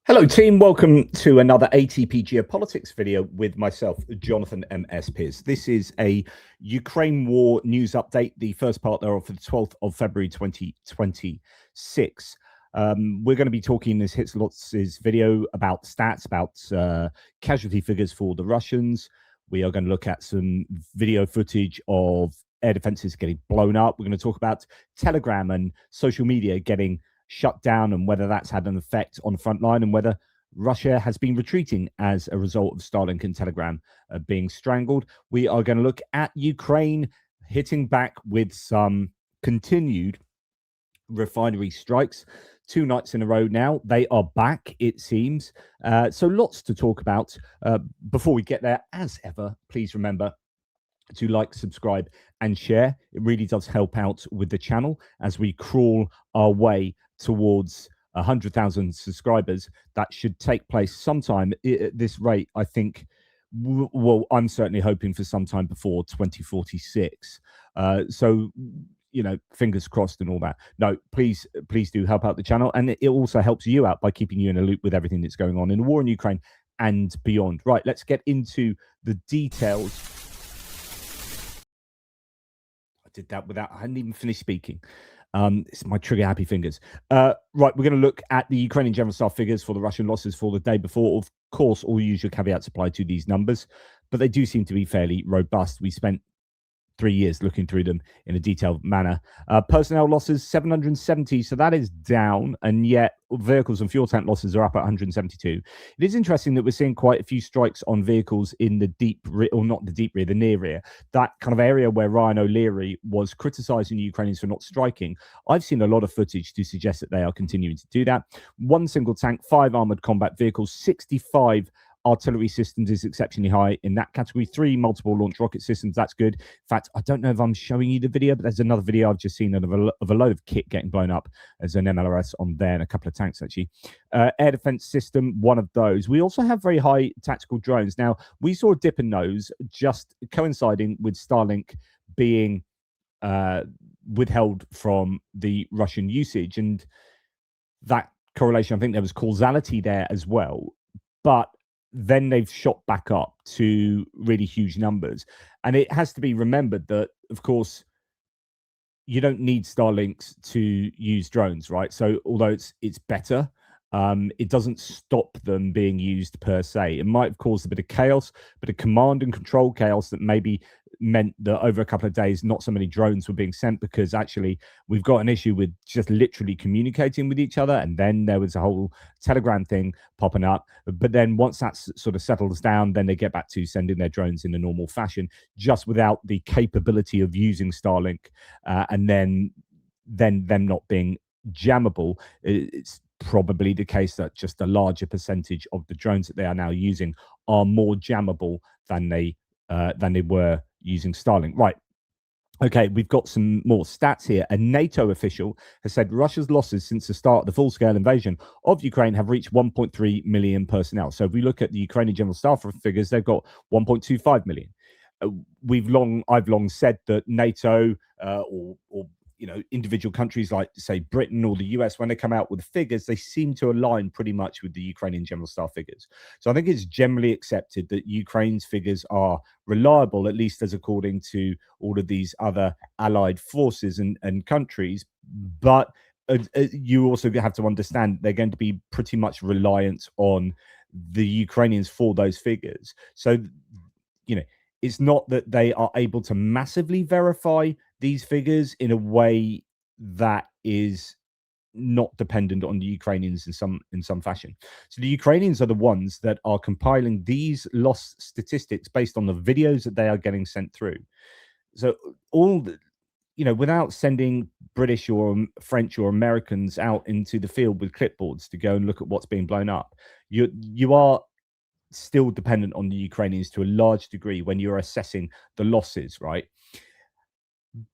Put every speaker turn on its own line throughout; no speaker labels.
Hello team, welcome to another ATP Geopolitics video with myself, Jonathan M.S. Pearce. This is a Ukraine war news update, the first part thereof for the 12th of February 2026. We're going to be talking in this Hits Lots' video about stats, about casualty figures for the Russians. We are going to look at some video footage of air defenses getting blown up. We're going to talk about Telegram and social media getting shut down and whether that's had an effect on the front line and whether Russia has been retreating as a result of Starlink and Telegram being strangled. We are going to look at Ukraine hitting back with some continued refinery strikes. 2 nights in a row now. They are back, it seems. So lots to talk about. Before we get there, as ever, please remember to like, subscribe, and share. It really does help out with the channel as we crawl our way towards 100,000 subscribers. That should take place sometime at this rate, I think. Well, I'm certainly hoping for sometime before 2046. So, you know, fingers crossed and all that. No, please do help out the channel. And it also helps you out by keeping you in a loop with everything that's going on in the war in Ukraine and beyond. Right, let's get into the details. Did that without I hadn't even finished speaking. It's my trigger happy fingers. Right, we're going to look at the Ukrainian general staff figures for the Russian losses for the day before. Of course, all usual caveats apply to these numbers, but they do seem to be fairly robust. We spent 3 years looking through them in a detailed manner. Personnel losses 770, so that is down, and yet vehicles and fuel tank losses are up at 172. It is interesting that we're seeing quite a few strikes on vehicles in the deep rear, or not the deep rear, the near rear, that kind of area where Ryan O'Leary was criticizing the Ukrainians for not striking. I've seen a lot of footage to suggest that they are continuing to do that. 1 single tank, 5 armored combat vehicles, 65 artillery systems is exceptionally high in that category. 3 multiple launch rocket systems, that's good. In fact, I don't know if I'm showing you the video, but there's another video I've just seen of a load of kit getting blown up. There's an MLRS on there and a couple of tanks, actually. Air defense system, 1 of those. We also have very high tactical drones. Now, we saw a dip in those just coinciding with Starlink being withheld from the Russian usage, and that correlation, I think there was causality there as well, but then they've shot back up to really huge numbers. And it has to be remembered that, of course, you don't need Starlinks to use drones, right? So although it's better, it doesn't stop them being used per se. It might have caused a bit of chaos, but a command and control chaos that maybe meant that over a couple of days, not so many drones were being sent because actually we've got an issue with just literally communicating with each other. And then there was a whole Telegram thing popping up. But then once that sort of settles down, then they get back to sending their drones in a normal fashion, just without the capability of using Starlink and then them not being jammable. It's probably the case that just a larger percentage of the drones that they are now using are more jammable than they were using Starlink. Right. Okay, we've got some more stats here. A NATO official has said Russia's losses since the start of the full-scale invasion of Ukraine have reached 1.3 million personnel. So if we look at the Ukrainian general staff figures, they've got 1.25 million. I've long said that NATO or you know, individual countries like, say, Britain or the US, when they come out with figures, they seem to align pretty much with the Ukrainian general staff figures. So I think it's generally accepted that Ukraine's figures are reliable, at least as according to all of these other allied forces and countries. But you also have to understand they're going to be pretty much reliant on the Ukrainians for those figures. So, you know, it's not that they are able to massively verify these figures in a way that is not dependent on the Ukrainians in some fashion. So the Ukrainians are the ones that are compiling these loss statistics based on the videos that they are getting sent through. So all the, you know, without sending British or French or Americans out into the field with clipboards to go and look at what's being blown up, you are still dependent on the Ukrainians to a large degree when you're assessing the losses, right?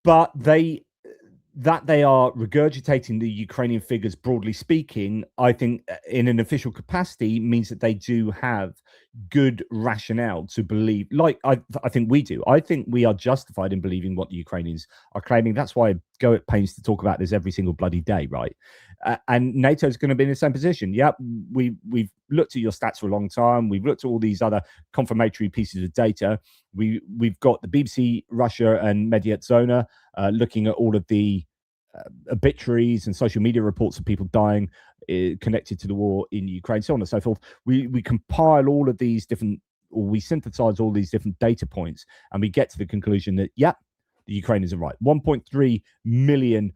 But they are regurgitating the Ukrainian figures, broadly speaking, I think in an official capacity means that they do have good rationale to believe, like I think we do. I think we are justified in believing what the Ukrainians are claiming. That's why I go at pains to talk about this every single bloody day, right? And NATO's going to be in the same position. Yep, we've looked at your stats for a long time. We've looked at all these other confirmatory pieces of data. We've got the BBC, Russia, and Mediatzona looking at all of the obituaries and social media reports of people dying connected to the war in Ukraine, so on and so forth. We compile all of these different, or we synthesize all these different data points, and we get to the conclusion that, yeah, the Ukrainians are right. 1.3 million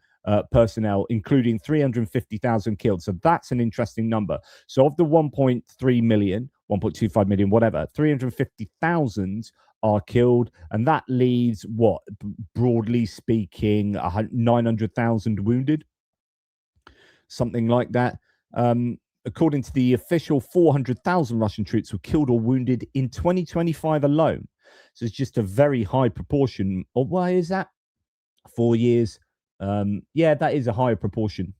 personnel, including 350,000 killed. So that's an interesting number. So of the 1.3 million, 1.25 million, whatever, 350,000 are killed, and that leaves what, broadly speaking, 900,000 wounded, something like that. According to the official, 400,000 Russian troops were killed or wounded in 2025 alone. So it's just a very high proportion. Or why is that? 4 years. Yeah, that is a higher proportion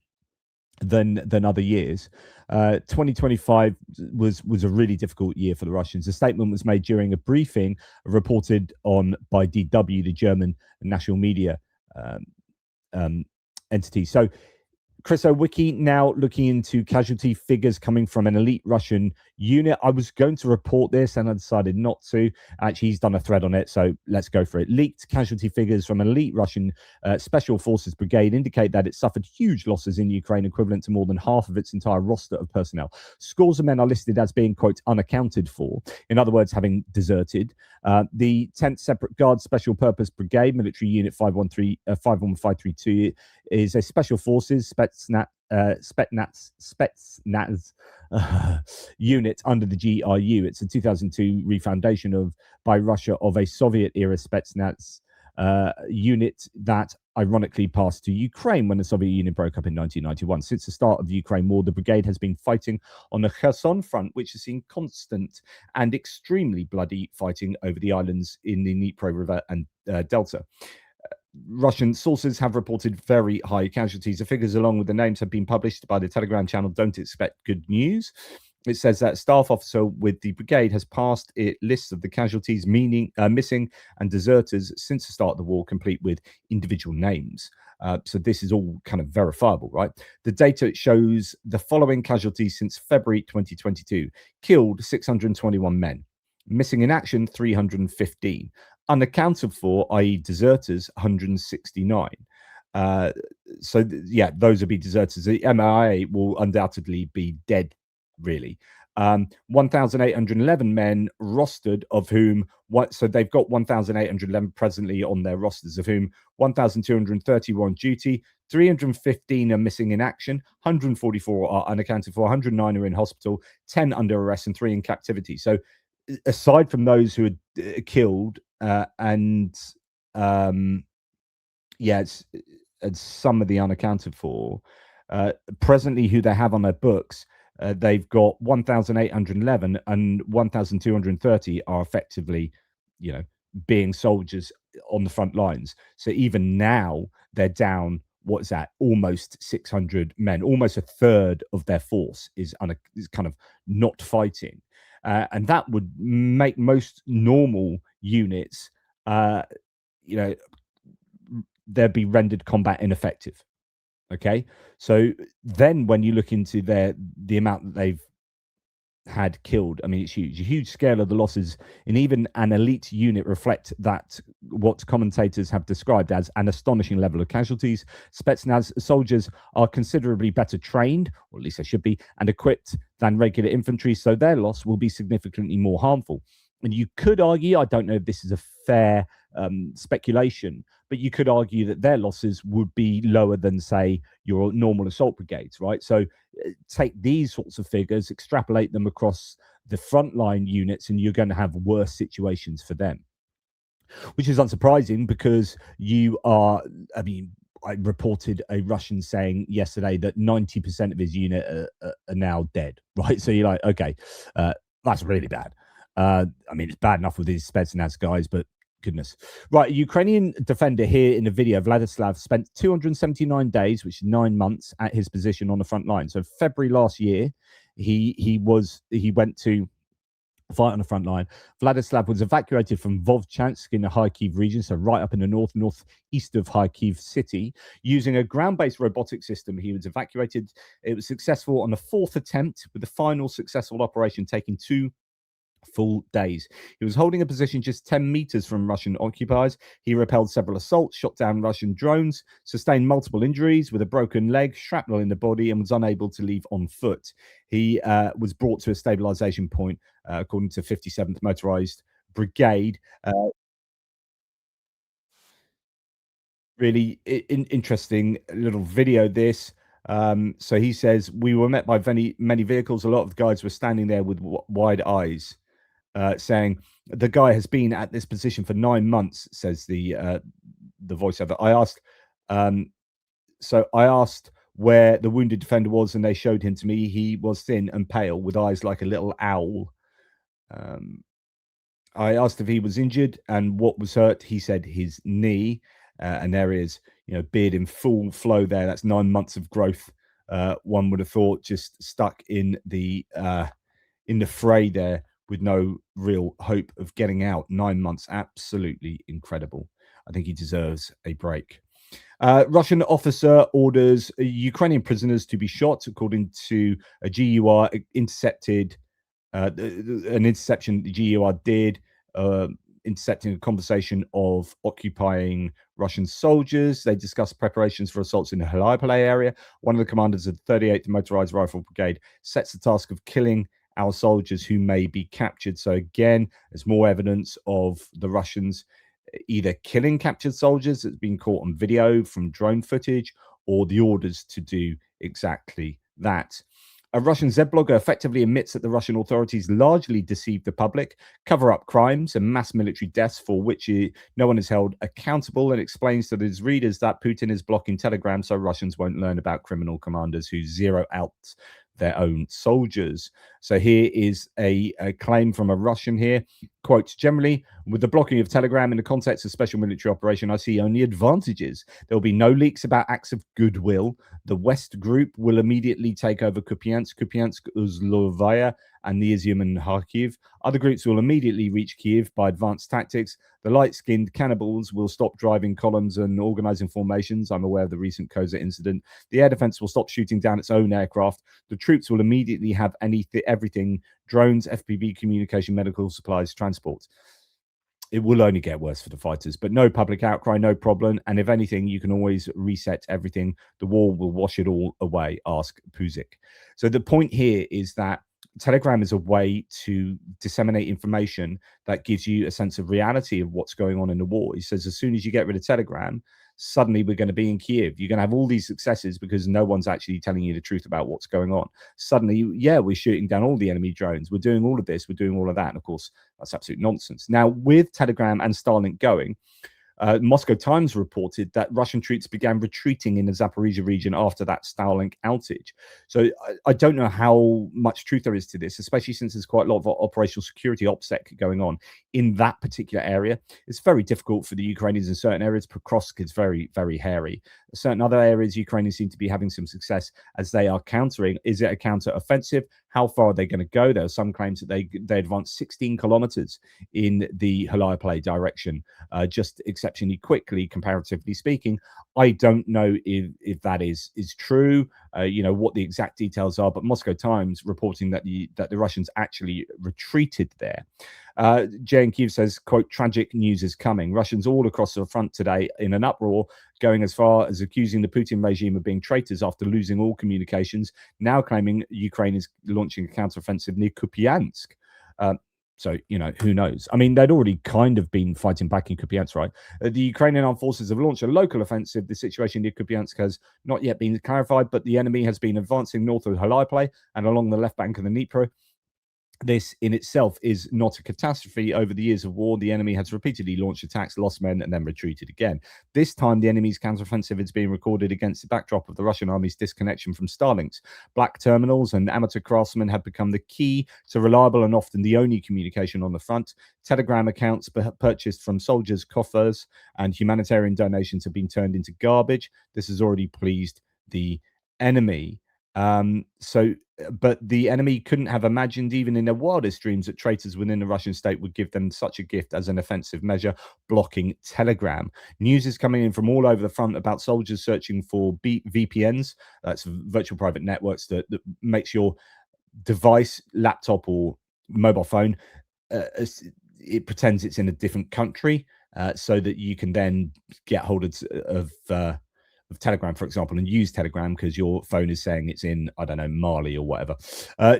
than other years. 2025 was a really difficult year for the Russians. A statement was made during a briefing reported on by DW, the German national media entity. So Chris Owicki now looking into casualty figures coming from an elite Russian unit. I was going to report this and I decided not to. Actually, he's done a thread on it, so let's go for it. Leaked casualty figures from an elite Russian Special Forces brigade indicate that it suffered huge losses in Ukraine, equivalent to more than half of its entire roster of personnel. Scores of men are listed as being, quote, unaccounted for. In other words, having deserted. The 10th Separate Guard Special Purpose Brigade, Military Unit 51532, is a Special Forces Spetsnaz unit under the GRU. It's a 2002 refoundation by Russia of a Soviet-era Spetsnaz unit that ironically passed to Ukraine when the Soviet Union broke up in 1991. Since the start of the Ukraine war, the brigade has been fighting on the Kherson front, which has seen constant and extremely bloody fighting over the islands in the Dnipro River and Delta. Russian sources have reported very high casualties. The figures, along with the names, have been published by the Telegram channel Don't Expect Good News. It says that a staff officer with the brigade has passed it lists of the casualties, missing and deserters since the start of the war, complete with individual names. So this is all kind of verifiable, right? The data shows the following casualties since February 2022. Killed 621 men. Missing in action 315. Unaccounted for, i.e. deserters, 169. So yeah, those will be deserters. The MIA will undoubtedly be dead, really. 1,811 men rostered, of whom so they've got 1,811 presently on their rosters, of whom 1,230 were on duty, 315 are missing in action, 144 are unaccounted for, 109 are in hospital, 10 under arrest, and 3 in captivity. So aside from those who are killed, and it's some of the unaccounted for, presently who they have on their books, they've got 1,811 and 1,230 are effectively, being soldiers on the front lines. So even now they're down, what's that, almost 600 men, almost a third of their force is kind of not fighting. And that would make most normal units, they'd be rendered combat ineffective. Okay, so then when you look into the amount that they've had killed, I mean, it's huge. A huge scale of the losses in even an elite unit reflect that what commentators have described as an astonishing level of casualties. Spetsnaz soldiers are considerably better trained, or at least they should be, and equipped than regular infantry, so their loss will be significantly more harmful. And you could argue, I don't know if this is a fair speculation, but you could argue that their losses would be lower than, say, your normal assault brigades, right? So take these sorts of figures, extrapolate them across the frontline units, and you're going to have worse situations for them, which is unsurprising because I reported a Russian saying yesterday that 90% of his unit are now dead, right? So you're like, okay, that's really bad. It's bad enough with these Spetsnaz guys, but goodness. Right, a Ukrainian defender here in the video, Vladislav, spent 279 days, which is 9 months, at his position on the front line. So February last year, he went to fight on the front line. Vladislav was evacuated from Vovchansk in the Kharkiv region, so right up in the northeast of Kharkiv city, using a ground-based robotic system. He was evacuated. It was successful on the fourth attempt, with the final successful operation taking 2 full days. He was holding a position just 10 meters from Russian occupiers. He repelled several assaults, shot down Russian drones, sustained multiple injuries with a broken leg, shrapnel in the body, and was unable to leave on foot. He was brought to a stabilization point, according to 57th Motorized Brigade. Really interesting little video, this. So he says, we were met by many vehicles. A lot of the guys were standing there with wide eyes, saying the guy has been at this position for 9 months, says the voiceover. I asked where the wounded defender was, and they showed him to me. He was thin and pale with eyes like a little owl. I asked if he was injured and what was hurt. He said his knee, and there is, beard in full flow there. That's 9 months of growth. One would have thought, just stuck in the fray there with no real hope of getting out. 9 months, absolutely incredible. I think he deserves a break. Russian officer orders Ukrainian prisoners to be shot, according to a GUR intercepted. An interception the GUR did, intercepting a conversation of occupying Russian soldiers. They discussed preparations for assaults in the Haleipole area. One of the commanders of the 38th Motorized Rifle Brigade sets the task of killing our soldiers who may be captured. So again, there's more evidence of the Russians either killing captured soldiers that's been caught on video from drone footage, or the orders to do exactly that. A Russian Z blogger effectively admits that the Russian authorities largely deceived the public, cover up crimes and mass military deaths for which no one is held accountable, and explains to his readers that Putin is blocking Telegram so Russians won't learn about criminal commanders who zero out their own soldiers. So here is a claim from a Russian here. Quote, generally, with the blocking of Telegram in the context of special military operation, I see only advantages. There will be no leaks about acts of goodwill. The West Group will immediately take over Kupiansk, Uzlovaya, and the Izium and Kharkiv. Other groups will immediately reach Kiev by advanced tactics. The light-skinned cannibals will stop driving columns and organizing formations. I'm aware of the recent Koza incident. The air defense will stop shooting down its own aircraft. The troops will immediately have everything: drones, FPV, communication, medical supplies, transport. It will only get worse for the fighters, but no public outcry, no problem. And if anything, you can always reset everything. The war will wash it all away, ask Puzik. So the point here is that Telegram is a way to disseminate information that gives you a sense of reality of what's going on in the war. He says, as soon as you get rid of Telegram, suddenly we're going to be in Kiev. You're going to have all these successes because no one's actually telling you the truth about what's going on. Suddenly, yeah, we're shooting down all the enemy drones. We're doing all of this. We're doing all of that. And of course, that's absolute nonsense. Now, with Telegram and Starlink going, Moscow Times reported that Russian troops began retreating in the Zaporizhia region after that Starlink outage. So I don't know how much truth there is to this, especially since there's quite a lot of operational security OPSEC going on in that particular area. It's very difficult for the Ukrainians in certain areas. Pokrovsk is very, very hairy. Certain other areas, Ukrainians seem to be having some success as they are countering. Is it a counter-offensive? How far are they going to go? There are some claims that they advanced 16 kilometers in the Haleipole direction, just exceptionally quickly, comparatively speaking. I don't know if that is true, what the exact details are, but Moscow Times reporting that the Russians actually retreated there. Jay in Kiev says, quote, tragic news is coming. Russians all across the front today in an uproar, going as far as accusing the Putin regime of being traitors after losing all communications, now claiming Ukraine is launching a counteroffensive near Kupiansk. So, who knows? I mean, they'd already kind of been fighting back in Kupiansk, right? The Ukrainian armed forces have launched a local offensive. The situation near Kupiansk has not yet been clarified, but the enemy has been advancing north of Haleipole and along the left bank of the Dnipro. This in itself is not a catastrophe. Over the years of war, the enemy has repeatedly launched attacks, lost men, and then retreated again. This time, the enemy's counteroffensive is being recorded against the backdrop of the Russian army's disconnection from Starlinks. Black terminals and amateur craftsmen have become the key to reliable and often the only communication on the front. Telegram accounts purchased from soldiers' coffers and humanitarian donations have been turned into garbage. This has already pleased the enemy. But the enemy couldn't have imagined, even in their wildest dreams, that traitors within the Russian state would give them such a gift as an offensive measure, blocking Telegram. News is coming in from all over the front about soldiers searching for VPNs, that's virtual private networks, that makes your device, laptop or mobile phone, it pretends it's in a different country, so that you can then get hold of Telegram, for example, and use Telegram because your phone is saying it's in, I don't know, Mali or whatever.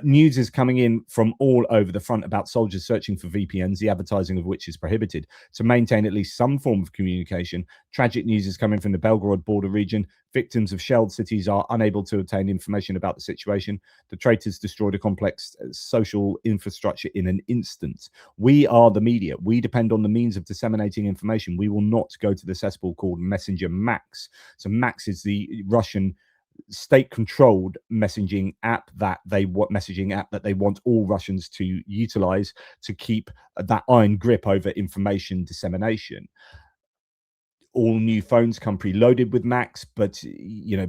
News is coming in from all over the front about soldiers searching for VPNs, the advertising of which is prohibited, to maintain at least some form of communication. Tragic news is coming from the Belgorod border region. Victims of shelled cities are unable to obtain information about the situation. The traitors destroyed a complex social infrastructure in an instant. We are the media. We depend on the means of disseminating information. We will not go to the cesspool called Messenger Max. So Max is the Russian state-controlled messaging app that they want all Russians to utilize to keep that iron grip over information dissemination. All new phones come preloaded with Max, but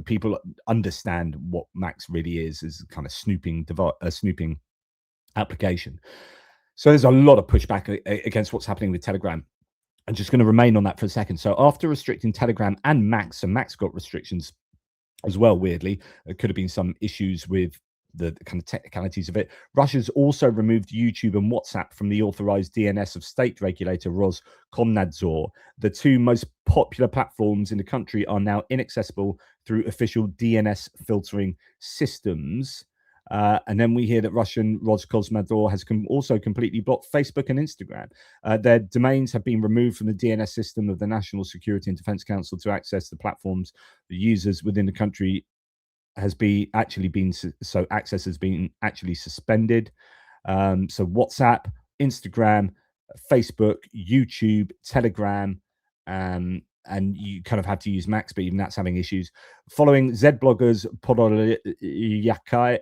people understand what Max really is as kind of snooping application. So there's a lot of pushback against what's happening with Telegram. I'm just going to remain on that for a second. So after restricting Telegram and Max, and Max got restrictions as well, weirdly, there could have been some issues with the kind of technicalities of it. Russia's also removed YouTube and WhatsApp from the authorized DNS of state regulator Roskomnadzor. The two most popular platforms in the country are now inaccessible through official DNS filtering systems. And then we hear that Russian Roskomnadzor has also completely blocked Facebook and Instagram. Their domains have been removed from the DNS system of the National Security and Defense Council to access the platforms. The users within the country so access has been actually suspended. So WhatsApp, Instagram, Facebook, YouTube, Telegram, and you kind of had to use Max, but even that's having issues. Following Z bloggers Podolyaka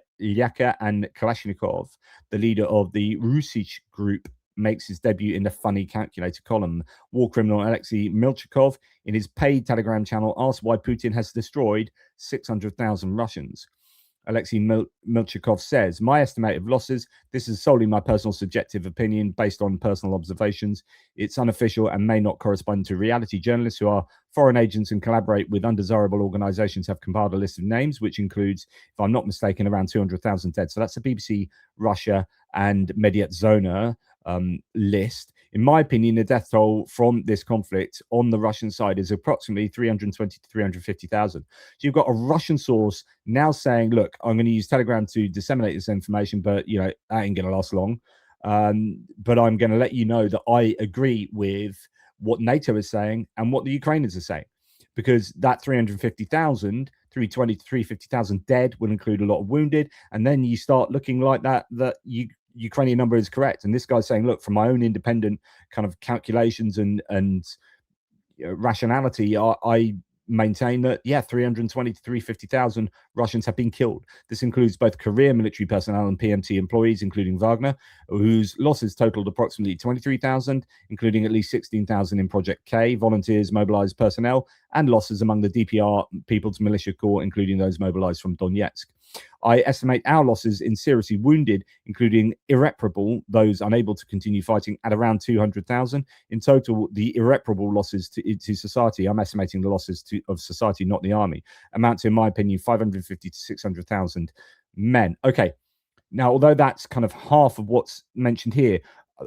and Kalashnikov, the leader of the Rusich group makes his debut in the funny calculator column. War criminal Alexei Milchikov, in his paid Telegram channel, asked why Putin has destroyed 600,000 Russians. Alexei Milchikov says, my estimate of losses, this is solely my personal subjective opinion based on personal observations. It's unofficial and may not correspond to reality. Journalists who are foreign agents and collaborate with undesirable organizations have compiled a list of names, which includes, if I'm not mistaken, around 200,000 dead. So that's the BBC Russia and Mediat Zona list. In my opinion, the death toll from this conflict on the Russian side is approximately 320 to 350,000. So you've got a Russian source now saying, look, I'm going to use Telegram to disseminate this information, but, that ain't going to last long. But I'm going to let you know that I agree with what NATO is saying and what the Ukrainians are saying, because that 350,000, 320 to 350,000 dead will include a lot of wounded. And then you start looking like that Ukrainian number is correct. And this guy's saying, look, from my own independent kind of calculations and rationality, I maintain that, 320 to 350,000 Russians have been killed. This includes both career military personnel and PMT employees, including Wagner, whose losses totaled approximately 23,000, including at least 16,000 in Project K, volunteers, mobilized personnel, and losses among the DPR People's Militia Corps, including those mobilized from Donetsk. I estimate our losses in seriously wounded, including irreparable, those unable to continue fighting, at around 200,000. In total, the irreparable losses to society, I'm estimating the losses of society, not the army, amount to, in my opinion, 550 to 600,000 men. Okay, now, although that's kind of half of what's mentioned here,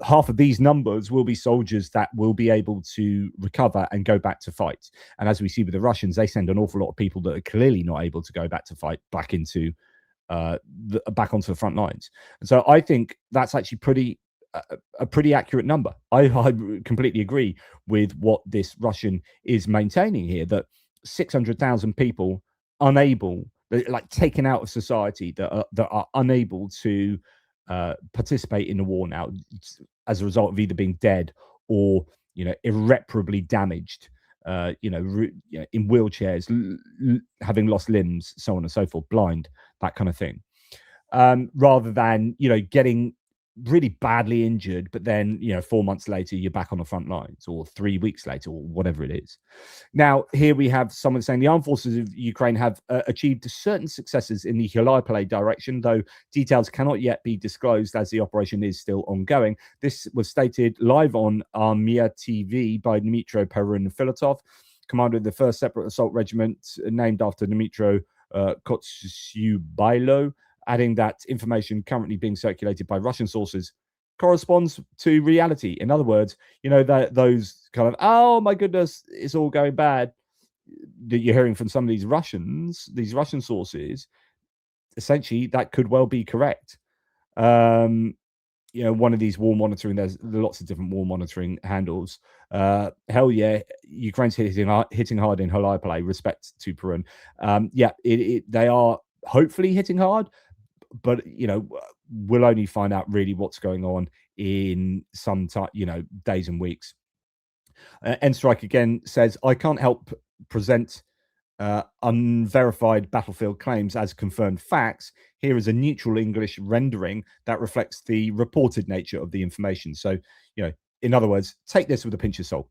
half of these numbers will be soldiers that will be able to recover and go back to fight. And as we see with the Russians, they send an awful lot of people that are clearly not able to go back to fight back onto the front lines. And so I think that's actually a pretty accurate number. I completely agree with what this Russian is maintaining here, that 600,000 people taken out of society, that are unable to participate in the war now as a result of either being dead or irreparably damaged, in wheelchairs, having lost limbs, so on and so forth, blind, that kind of thing, rather than getting really badly injured, but then 4 months later you're back on the front lines, or 3 weeks later, or whatever it is. Now, here we have someone saying the armed forces of Ukraine have achieved certain successes in the Hyliopole direction, though details cannot yet be disclosed as the operation is still ongoing. This was stated live on Armia TV by Dmitro Perun-Filatov, commander of the 1st Separate Assault Regiment, named after Dmitro Kostyubailo, adding that information currently being circulated by Russian sources corresponds to reality. In other words, that those kind of, oh my goodness, it's all going bad, that you're hearing from some of these Russian sources, essentially that could well be correct. One of these war monitoring, there's lots of different war monitoring handles. Hell yeah, Ukraine's hitting hard in Hyliopole. Respect to Perun. They are hopefully hitting hard, but we'll only find out really what's going on in some time, days and weeks. N-Strike again says, I can't help present unverified battlefield claims as confirmed facts. Here is a neutral English rendering that reflects the reported nature of the information. So, in other words, take this with a pinch of salt.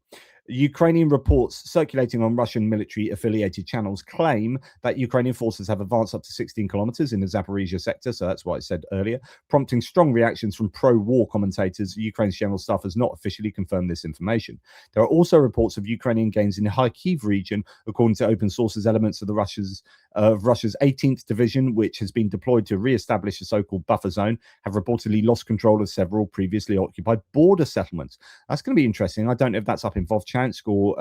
Ukrainian reports circulating on Russian military affiliated channels claim that Ukrainian forces have advanced up to 16 kilometers in the Zaporizhia sector. So that's what I said earlier, prompting strong reactions from pro-war commentators. Ukraine's general staff has not officially confirmed this information. There are also reports of Ukrainian gains in the Kharkiv region, according to open sources. Elements of Russia's 18th division, which has been deployed to re-establish a so-called buffer zone, have reportedly lost control of several previously occupied border settlements. That's going to be interesting. I don't know if that's up in Vovchansk or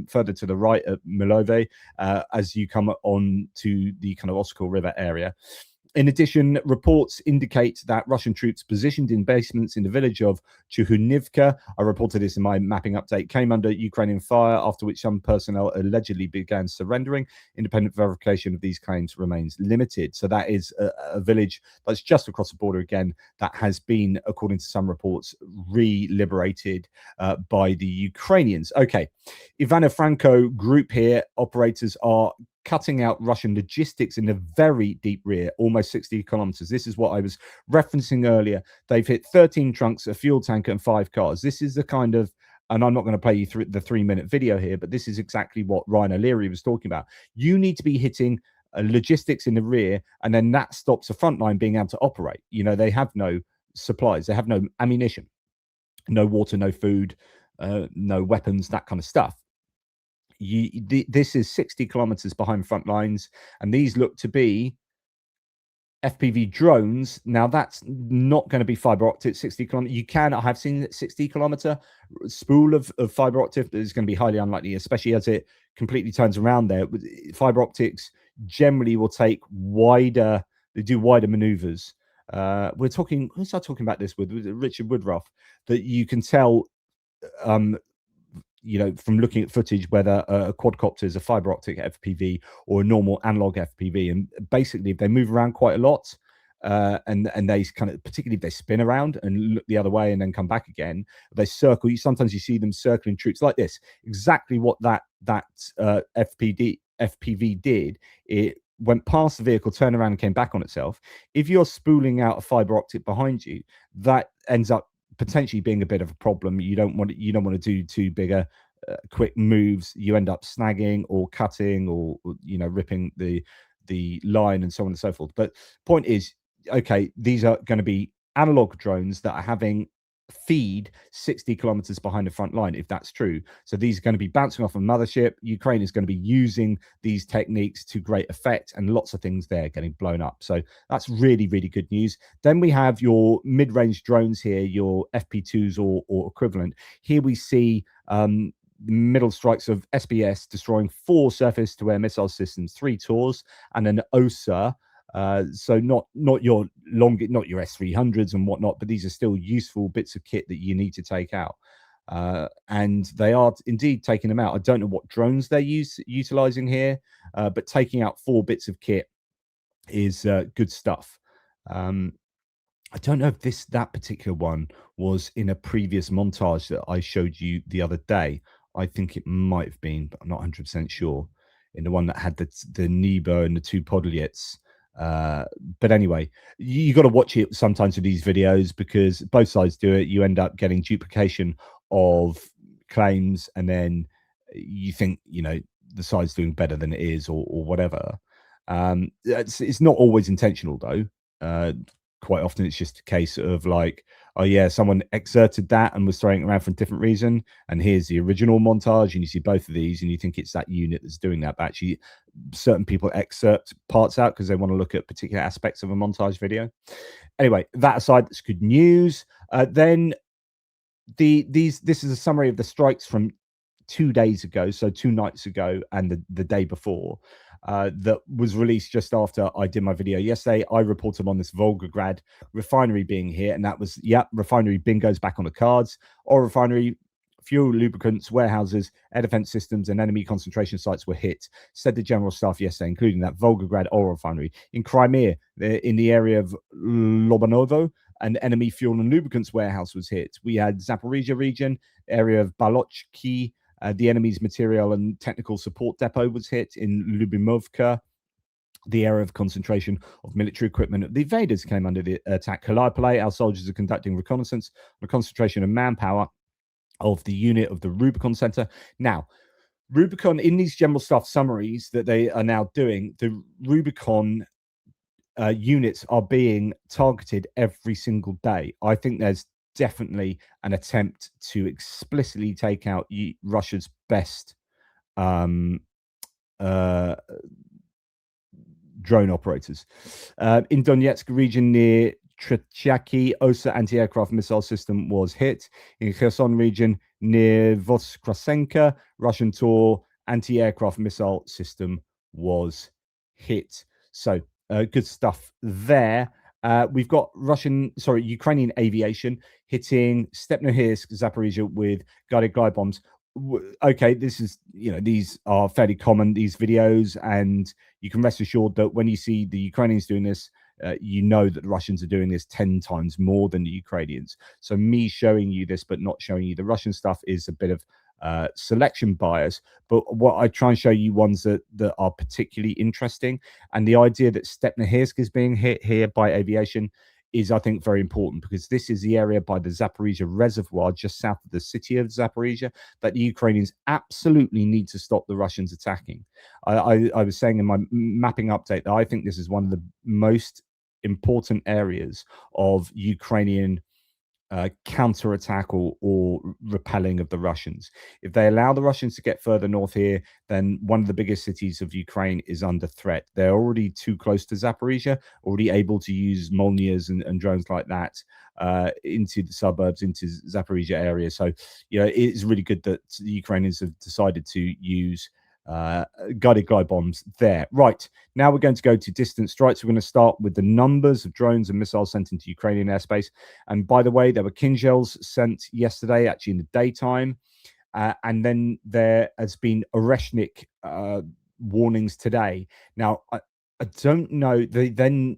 further to the right at Milove, as you come on to the kind of Oskil River area. In addition, reports indicate that Russian troops positioned in basements in the village of Chuhunivka, I reported this in my mapping update, came under Ukrainian fire, after which some personnel allegedly began surrendering. Independent verification of these claims remains limited. So that is a village that's just across the border again that has been, according to some reports, re-liberated by the Ukrainians. Okay, Ivano-Franko group here, operators are cutting out Russian logistics in the very deep rear, almost 60 kilometers. This is what I was referencing earlier. They've hit 13 trunks, a fuel tanker, and 5 cars. This is the kind of, and I'm not going to play you through the 3-minute video here, but this is exactly what Ryan O'Leary was talking about. You need to be hitting logistics in the rear, and then that stops the front line being able to operate. They have no supplies, they have no ammunition, no water, no food, no weapons, that kind of stuff. This is 60 kilometers behind front lines, and these look to be FPV drones. Now that's not going to be fiber optic 60 kilometer. I have seen 60 kilometer spool of fiber optic, but it's going to be highly unlikely, especially as it completely turns around there. Fiber optics generally will take wider, they do wider maneuvers. We're talking, who started talking about this with Richard Woodruff, that you can tell from looking at footage, whether a quadcopter is a fiber optic FPV or a normal analog FPV. And basically, if they move around quite a lot, and they kind of, particularly if they spin around and look the other way and then come back again, they circle. Sometimes you see them circling troops like this. Exactly what that FPV did. It went past the vehicle, turned around, and came back on itself. If you're spooling out a fiber optic behind you, that ends up potentially being a bit of a problem. You don't want to do too bigger quick moves. You end up snagging or cutting or ripping the line and so on and so forth. But point is, okay, these are going to be analog drones that are having feed 60 kilometers behind the front line, if that's true. So these are going to be bouncing off a mothership. Ukraine is going to be using these techniques to great effect, and lots of things there getting blown up. So that's really, really good news. Then we have your mid-range drones here, your FP2s or equivalent. Here we see middle strikes of SBS destroying 4 surface-to-air missile systems, 3 TORs, and an OSA. So not your S300s and whatnot, but these are still useful bits of kit that you need to take out. And they are indeed taking them out. I don't know what drones they're utilizing here, but taking out 4 bits of kit is good stuff. I don't know if that particular one was in a previous montage that I showed you the other day. I think it might have been, but I'm not 100% sure. In the one that had the Nebo and the 2 Podlets. But anyway, you got to watch it sometimes with these videos because both sides do it. You end up getting duplication of claims, and then you think the side's doing better than it is, or whatever. It's not always intentional though. Quite often it's just a case of like, oh yeah, someone exerted that and was throwing it around for a different reason, and here's the original montage, and you see both of these and you think it's that unit that's doing that, but actually certain people excerpt parts out because they want to look at particular aspects of a montage video. Anyway, that aside, that's good news. Then this is a summary of the strikes from 2 days ago, so 2 nights ago, and the day before, that was released just after I did my video yesterday. I reported on this Volgograd refinery being here, and that was, refinery bingo's back on the cards. Oil refinery, fuel, lubricants, warehouses, air defense systems, and enemy concentration sites were hit, said the General Staff yesterday, including that Volgograd oil refinery. In Crimea, in the area of Lobanovo, an enemy fuel and lubricants warehouse was hit. We had Zaporizhia region, area of Balochki, the enemy's material and technical support depot was hit. In Lubimovka, the area of concentration of military equipment. The invaders came under the attack. Kalipale, our soldiers are conducting reconnaissance on a concentration of manpower of the unit of the Rubicon Center. Now, Rubicon, in these General Staff summaries that they are now doing, the Rubicon units are being targeted every single day. I think there's definitely an attempt to explicitly take out Russia's best drone operators. In Donetsk region near Tretyaki, Osa anti-aircraft missile system was hit. In Kherson region near Voskresenka, Russian Tor anti-aircraft missile system was hit. So good stuff there. We've got Ukrainian aviation hitting Stepnohirsk, Zaporizhia with guided glide bombs. Okay, this is, these are fairly common, these videos, and you can rest assured that when you see the Ukrainians doing this, you know that the Russians are doing this 10 times more than the Ukrainians. So me showing you this but not showing you the Russian stuff is a bit of selection bias. But what I try and show you ones that are particularly interesting, and the idea that Stepnohirsk is being hit here by aviation is, I think, very important, because this is the area by the Zaporizhia reservoir just south of the city of Zaporizhia that the Ukrainians absolutely need to stop the Russians attacking. I was saying in my mapping update that I think this is one of the most important areas of Ukrainian counterattack or repelling of the Russians. If they allow the Russians to get further north here, then one of the biggest cities of Ukraine is under threat. They're already too close to Zaporizhia, already able to use Molnias and drones like that into the suburbs, into Zaporizhia area. So, it's really good that the Ukrainians have decided to use guided glide bombs there. Right, now we're going to go to distant strikes. We're going to start with the numbers of drones and missiles sent into Ukrainian airspace. And by the way, there were Kinzhals sent yesterday, actually in the daytime. And then there has been Oreshnik warnings today. Now, I don't know. They then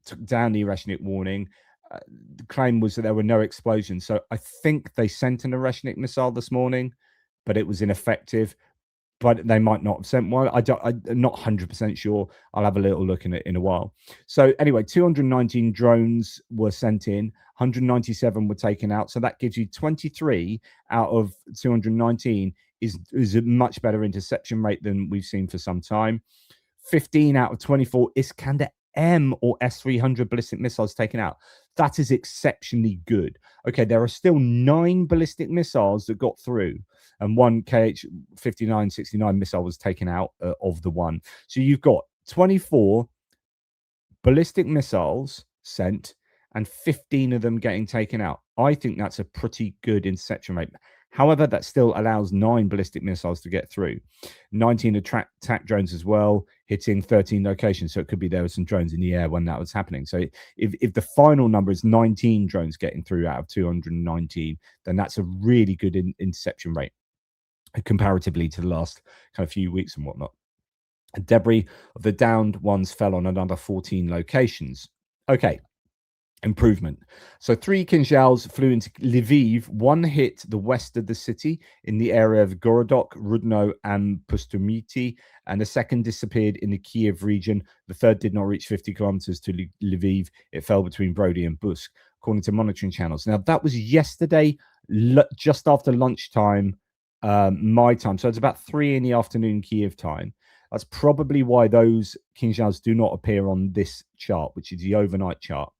took down the Oreshnik warning. The claim was that there were no explosions. So I think they sent an Oreshnik missile this morning, but it was ineffective. But they might not have sent one. I'm not 100% sure. I'll have a little look in it in a while. So anyway, 219 drones were sent in, 197 were taken out. So that gives you 23 out of 219 is a much better interception rate than we've seen for some time. 15 out of 24 Iskander M or S-300 ballistic missiles taken out. That is exceptionally good. Okay, there are still 9 ballistic missiles that got through, and one KH-59-69 missile was taken out of the one. So you've got 24 ballistic missiles sent and 15 of them getting taken out. I think that's a pretty good interception rate. However, that still allows 9 ballistic missiles to get through. 19 attack drones as well, hitting 13 locations. So it could be there were some drones in the air when that was happening. So if the final number is 19 drones getting through out of 219, then that's a really good interception rate comparatively to the last kind of few weeks and whatnot. Debris of the downed ones fell on another 14 locations. Okay. improvement. So 3 Kinzhals flew into Lviv. One hit the west of the city in the area of Gorodok, Rudno, and Pustumiti, and the second disappeared in the Kiev region. The third did not reach 50 kilometers to Lviv. It fell between Brody and Busk, according to monitoring channels. Now, that was yesterday, just after lunchtime, my time. So it's about 3 in the afternoon Kiev time. That's probably why those Kinzhals do not appear on this chart, which is the overnight chart.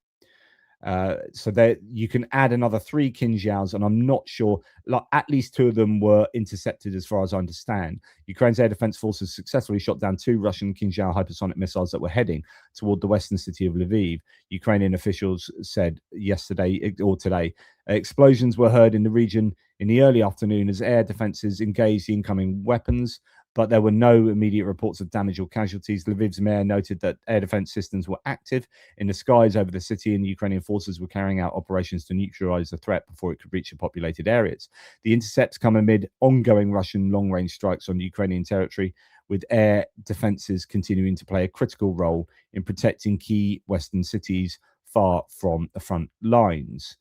So there you can add another 3 Kinzhals, and I'm not sure, like at least 2 of them were intercepted as far as I understand. Ukraine's air defense forces successfully shot down 2 Russian Kinzhal hypersonic missiles that were heading toward the western city of Lviv. Ukrainian officials said yesterday or today, explosions were heard in the region in the early afternoon as air defenses engaged the incoming weapons, but there were no immediate reports of damage or casualties. Lviv's mayor noted that air defense systems were active in the skies over the city, and the Ukrainian forces were carrying out operations to neutralize the threat before it could reach the populated areas. The intercepts come amid ongoing Russian long-range strikes on Ukrainian territory, with air defenses continuing to play a critical role in protecting key western cities far from the front lines.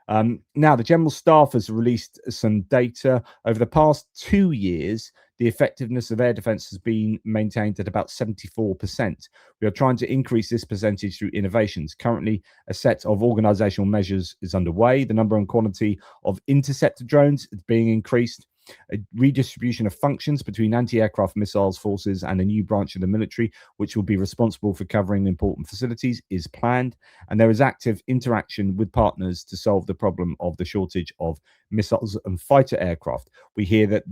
Now, the General Staff has released some data. Over the past 2 years, the effectiveness of air defense has been maintained at about 74%. We are trying to increase this percentage through innovations. Currently, a set of organizational measures is underway. The number and quantity of interceptor drones is being increased. A redistribution of functions between anti-aircraft missiles forces and a new branch of the military, which will be responsible for covering important facilities, is planned. And there is active interaction with partners to solve the problem of the shortage of missiles and fighter aircraft. We hear that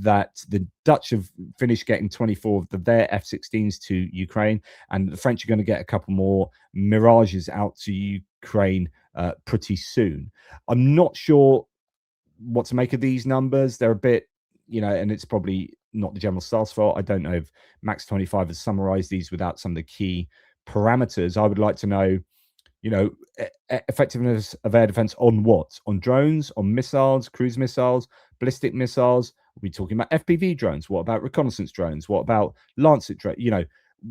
the Dutch have finished getting 24 of their F-16s to Ukraine, and the French are going to get a couple more Mirages out to Ukraine pretty soon. I'm not sure what to make of these numbers. They're a bit, and it's probably not the General Staff's fault. I don't know if Max 25 has summarized these without some of the key parameters. I would like to know, effectiveness of air defense on what? On drones, on missiles, cruise missiles, ballistic missiles? Are we talking about FPV drones? What about reconnaissance drones? What about Lancet drones?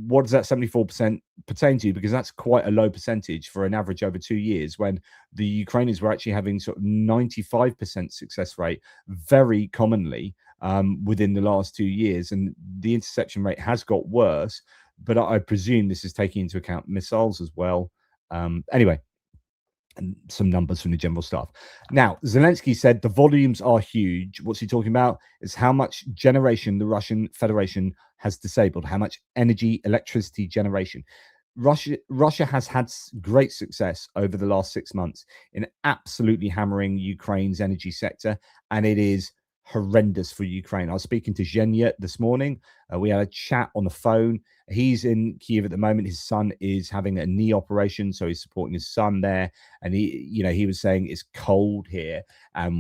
What does that 74% pertain to? Because that's quite a low percentage for an average over 2 years, when the Ukrainians were actually having sort of 95% success rate very commonly within the last 2 years. And the interception rate has got worse, but I presume this is taking into account missiles as well. Anyway, and some numbers from the General Staff. Now, Zelensky said the volumes are huge. What's he talking about? Is how much generation the Russian Federation has disabled, how much electricity generation. Russia has had great success over the last 6 months in absolutely hammering Ukraine's energy sector, and it is horrendous for Ukraine. I was speaking to Zhenya this morning. We had a chat on the phone. He's in Kiev at the moment. His son is having a knee operation, so he's supporting his son there. And he was saying it's cold here. I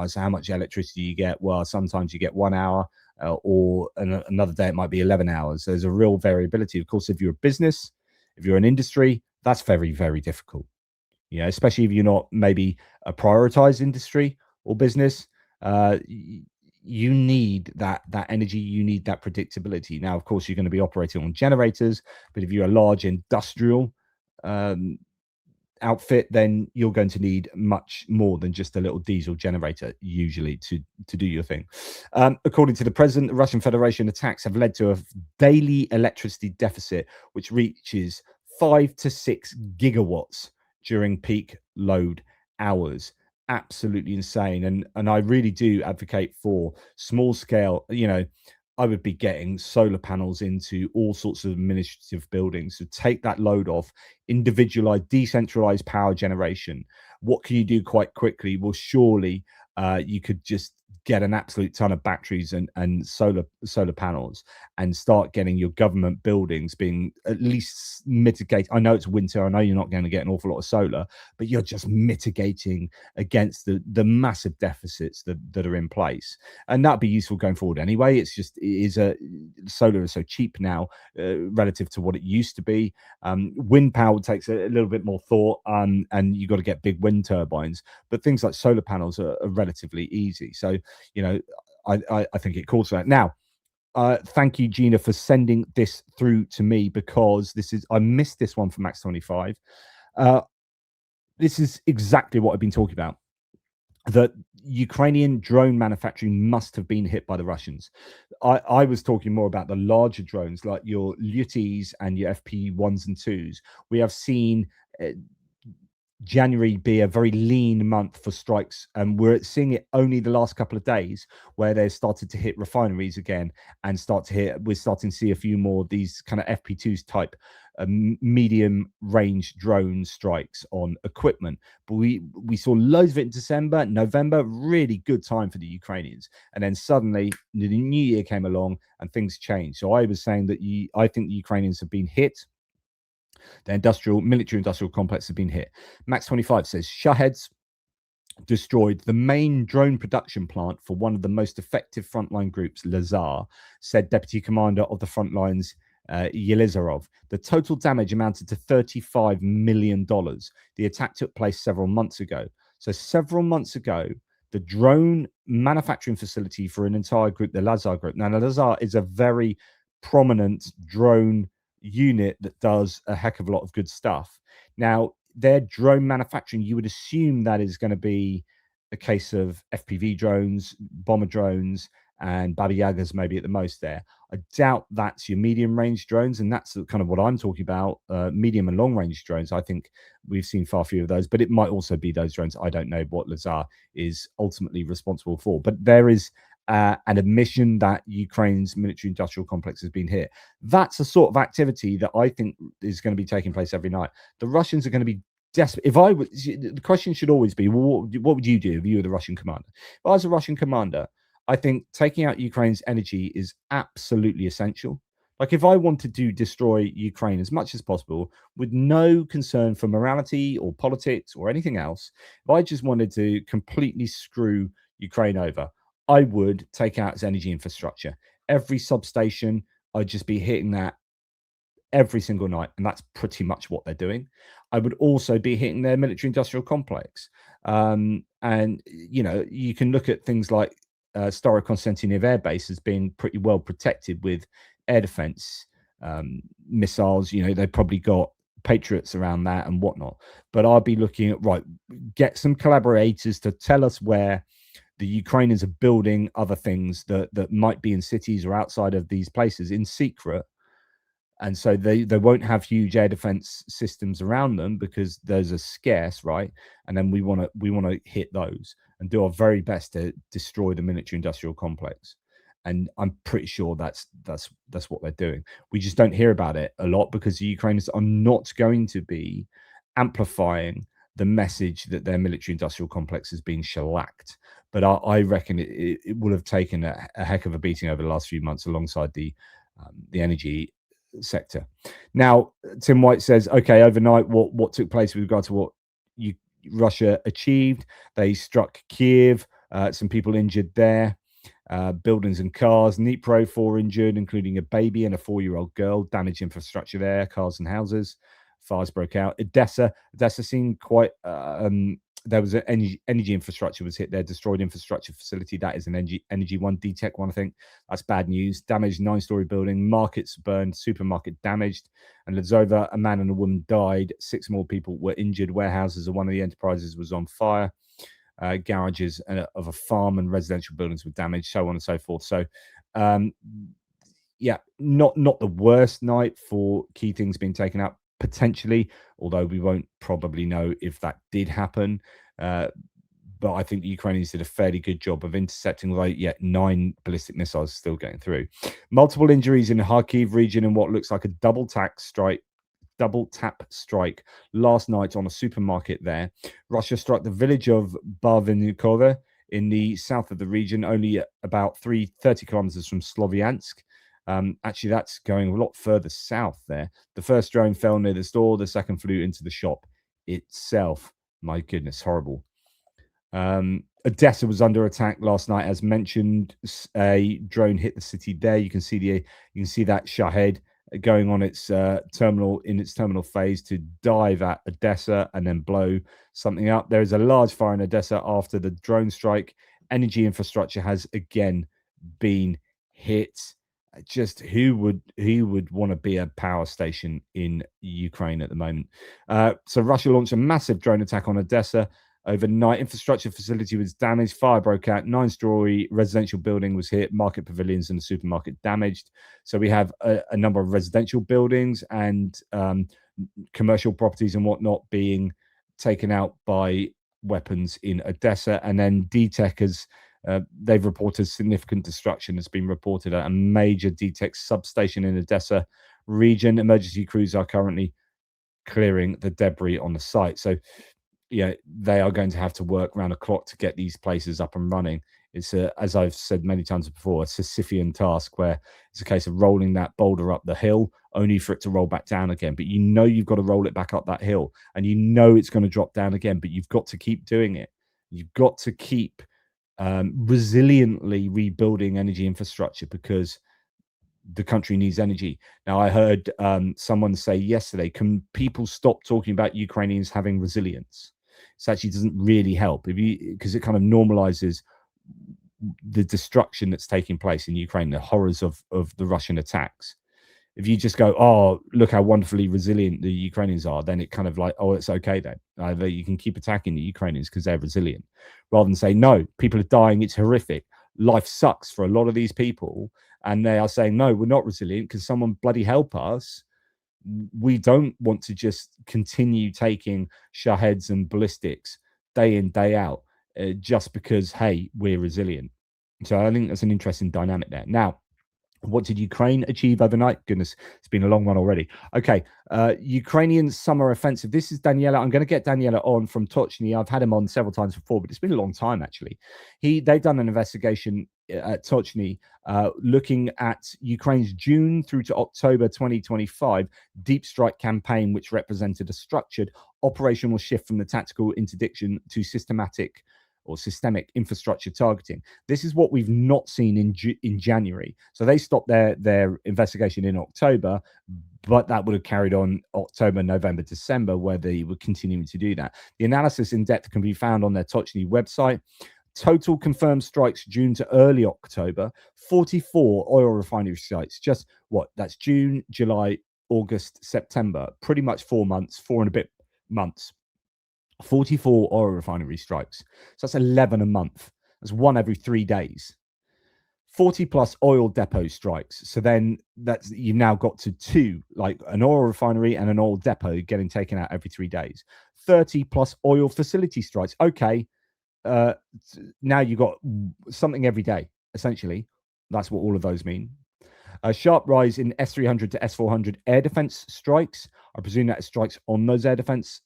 said, how much electricity you get? Well, sometimes you get 1 hour, or another day it might be 11 hours. So there's a real variability. Of course, if you're a business, if you're an industry, that's very, very difficult. Especially if you're not maybe a prioritized industry or business. You need that energy, you need that predictability. Now, of course, you're going to be operating on generators, but if you're a large industrial outfit, then you're going to need much more than just a little diesel generator usually to do your thing. According to the president, the Russian Federation attacks have led to a daily electricity deficit which reaches 5 to 6 gigawatts during peak load hours. Absolutely insane. And I really do advocate for small scale. I would be getting solar panels into all sorts of administrative buildings to take that load off, individualized, decentralized power generation. What can you do quite quickly? Well, surely you could just get an absolute ton of batteries and solar panels and start getting your government buildings being at least mitigate. I know it's winter. I know you're not going to get an awful lot of solar, but you're just mitigating against the massive deficits that are in place. And that'd be useful going forward anyway. Solar is so cheap now relative to what it used to be. Wind power takes a little bit more thought, and you've got to get big wind turbines, but things like solar panels are relatively easy. So I think it calls for that. Now, thank you, Gina, for sending this through to me, because I missed this one for Max 25. this is exactly what I've been talking about. That Ukrainian drone manufacturing must have been hit by the Russians. I was talking more about the larger drones, like your Lutis and your FP1s and 2s. We have seen January be a very lean month for strikes, and we're seeing it only the last couple of days where they've started to hit refineries again and we're starting to see a few more of these kind of FP2s type medium range drone strikes on equipment. But we saw loads of it in December, November, really good time for the Ukrainians. And then suddenly the new year came along and things changed. So I was saying that I think the Ukrainians have been hit. The military industrial complex has been hit. Max 25 says Shaheds destroyed the main drone production plant for one of the most effective frontline groups, Lazar, said Deputy Commander of the Frontlines, Yelizarov. The total damage amounted to $35 million. The attack took place several months ago. So several months ago, the drone manufacturing facility for an entire group, the Lazar group. Now, the Lazar is a very prominent drone unit that does a heck of a lot of good stuff. Now, their drone manufacturing, you would assume that is going to be a case of FPV drones, bomber drones, and Baba Yagas maybe at the most there. I doubt that's your medium range drones, and that's kind of what I'm talking about. Medium and long range drones, I think we've seen far fewer of those, but it might also be those drones. I don't know what Lazar is ultimately responsible for, but there is an admission that Ukraine's military industrial complex has been hit. That's a sort of activity that I think is going to be taking place every night. The Russians are going to be desperate. The question should always be, well, what would you do if you were the Russian commander? If I was a Russian commander, I think taking out Ukraine's energy is absolutely essential. Like, if I wanted to destroy Ukraine as much as possible with no concern for morality or politics or anything else, if I just wanted to completely screw Ukraine over, I would take out its energy infrastructure. Every substation, I'd just be hitting that every single night, and that's pretty much what they're doing. I would also be hitting their military industrial complex. And, you can look at things like Staro-Konstantinov Air Base as being pretty well protected with air defense missiles. They've probably got Patriots around that and whatnot. But I'll be looking at, right, get some collaborators to tell us where the Ukrainians are building other things that might be in cities or outside of these places in secret. And so they won't have huge air defense systems around them because those are scarce, right? And then we want to hit those and do our very best to destroy the military industrial complex. And I'm pretty sure that's what they're doing. We just don't hear about it a lot because the Ukrainians are not going to be amplifying the message that their military industrial complex is being shellacked. But I reckon it will have taken a heck of a beating over the last few months alongside the energy sector. Now, Tim White says, okay, overnight, what took place with regard to what Russia achieved? They struck Kiev, some people injured there, buildings and cars. Dnipro, 4 injured, including a baby and a 4-year-old girl. Damaged infrastructure there, cars and houses. Fires broke out. Odessa seemed quite there was an energy infrastructure was hit there, destroyed infrastructure facility. That is an energy one, DTEC one, I think. That's bad news. Damaged 9-story building, markets burned, supermarket damaged. And Lozova, a man and a woman died. 6 more people were injured. Warehouses of one of the enterprises was on fire. Garages of a farm and residential buildings were damaged, so on and so forth. So, yeah, not the worst night for key things being taken out. Potentially, although we won't probably know if that did happen. But I think the Ukrainians did a fairly good job of intercepting, yet 9 ballistic missiles still getting through. Multiple injuries in the Kharkiv region in what looks like a double tap strike last night on a supermarket there. Russia struck the village of Barvinnikove in the south of the region, only about 30 kilometers from Sloviansk. Actually, that's going a lot further south there. The first drone fell near the store. The second flew into the shop itself. My goodness, horrible. Odessa was under attack last night, as mentioned. A drone hit the city there. You can see that Shahed going on its terminal phase to dive at Odessa and then blow something up. There is a large fire in Odessa after the drone strike. Energy infrastructure has again been hit. just who would want to be a power station in Ukraine at the moment? So Russia launched a massive drone attack on Odessa overnight. Infrastructure facility was damaged. Fire broke out. 9-story residential building was hit. Market pavilions and a supermarket damaged. So we have a number of residential buildings and commercial properties and whatnot being taken out by weapons in Odessa. And then DTEC has they've reported significant destruction has been reported at a major DTEC substation in Odessa region. Emergency crews are currently clearing the debris on the site. So, yeah, they are going to have to work around the clock to get these places up and running. It's as I've said many times before, a Sisyphean task where it's a case of rolling that boulder up the hill only for it to roll back down again. But you know you've got to roll it back up that hill, and you know it's going to drop down again, but you've got to keep doing it. You've got to keep resiliently rebuilding energy infrastructure because the country needs energy. Now, I heard someone say yesterday, can people stop talking about Ukrainians having resilience? It actually doesn't really help because it kind of normalizes the destruction that's taking place in Ukraine, the horrors of the Russian attacks. If you just go, oh, look how wonderfully resilient the Ukrainians are, then it kind of like, oh, it's okay then. You can keep attacking the Ukrainians because they're resilient. Rather than say, no, people are dying, it's horrific. Life sucks for a lot of these people. And they are saying, no, we're not resilient because someone bloody help us. We don't want to just continue taking Shaheds and ballistics day in, day out, just because, hey, we're resilient. So I think that's an interesting dynamic there. Now, what did Ukraine achieve overnight? Goodness, it's been a long one already. Okay, Ukrainian summer offensive. This is Daniela. I'm going to get Daniela on from Tochny. I've had him on several times before, but it's been a long time, actually. They've done an investigation at Tochny looking at Ukraine's June through to October 2025 deep strike campaign, which represented a structured operational shift from the tactical interdiction to systemic infrastructure targeting. This is what we've not seen in January. So they stopped their investigation in October, but that would have carried on October, November, December, where they were continuing to do that. The analysis in depth can be found on their Tochny website. Total confirmed strikes June to early October, 44 oil refinery sites. Just that's June, July, August, September, pretty much 4 months, 4 and a bit months. 44 oil refinery strikes. So that's 11 a month. That's 1 every 3 days. 40 plus oil depot strikes. So then you've now got to 2, like an oil refinery and an oil depot getting taken out every 3 days. 30 plus oil facility strikes. Okay. Now you've got something every day, essentially. That's what all of those mean. A sharp rise in S-300 to S-400 air defense strikes. I presume that strikes on those air defense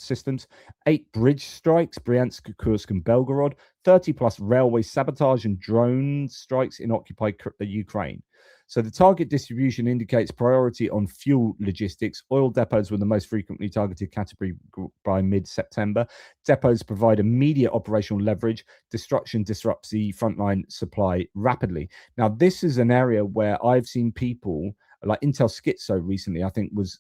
systems. 8 bridge strikes, Bryansk, Kursk, and Belgorod. 30 plus railway sabotage and drone strikes in occupied Ukraine. So the target distribution indicates priority on fuel logistics. Oil depots were the most frequently targeted category by mid-September. Depots provide immediate operational leverage. Destruction disrupts the frontline supply rapidly. Now, this is an area where I've seen people like Intel Schizo recently, I think, was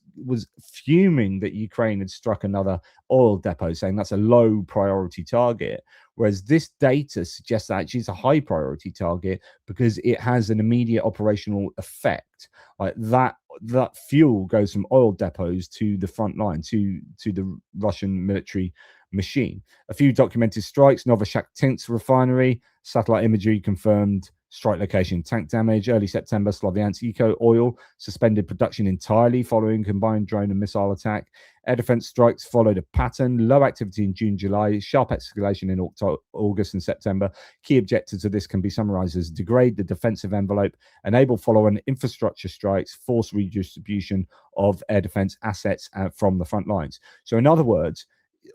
fuming that Ukraine had struck another oil depot, saying that's a low priority target. Whereas this data suggests that actually it's a high priority target because it has an immediate operational effect. Like that fuel goes from oil depots to the front line, to the Russian military machine. A few documented strikes: Novoshakhtinsk refinery, satellite imagery confirmed strike location, tank damage. Early September, Slovyansk Eco Oil suspended production entirely following combined drone and missile attack. Air defense strikes followed a pattern. Low activity in June, July, sharp escalation in August and September. Key objectives of this can be summarized as degrade the defensive envelope, enable follow-on infrastructure strikes, force redistribution of air defense assets from the front lines. So in other words,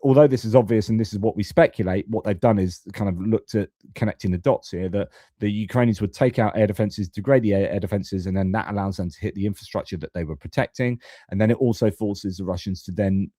although this is obvious and this is what we speculate, what they've done is kind of looked at connecting the dots here, that the Ukrainians would take out air defenses, degrade the air defenses, and then that allows them to hit the infrastructure that they were protecting. And then it also forces the Russians to then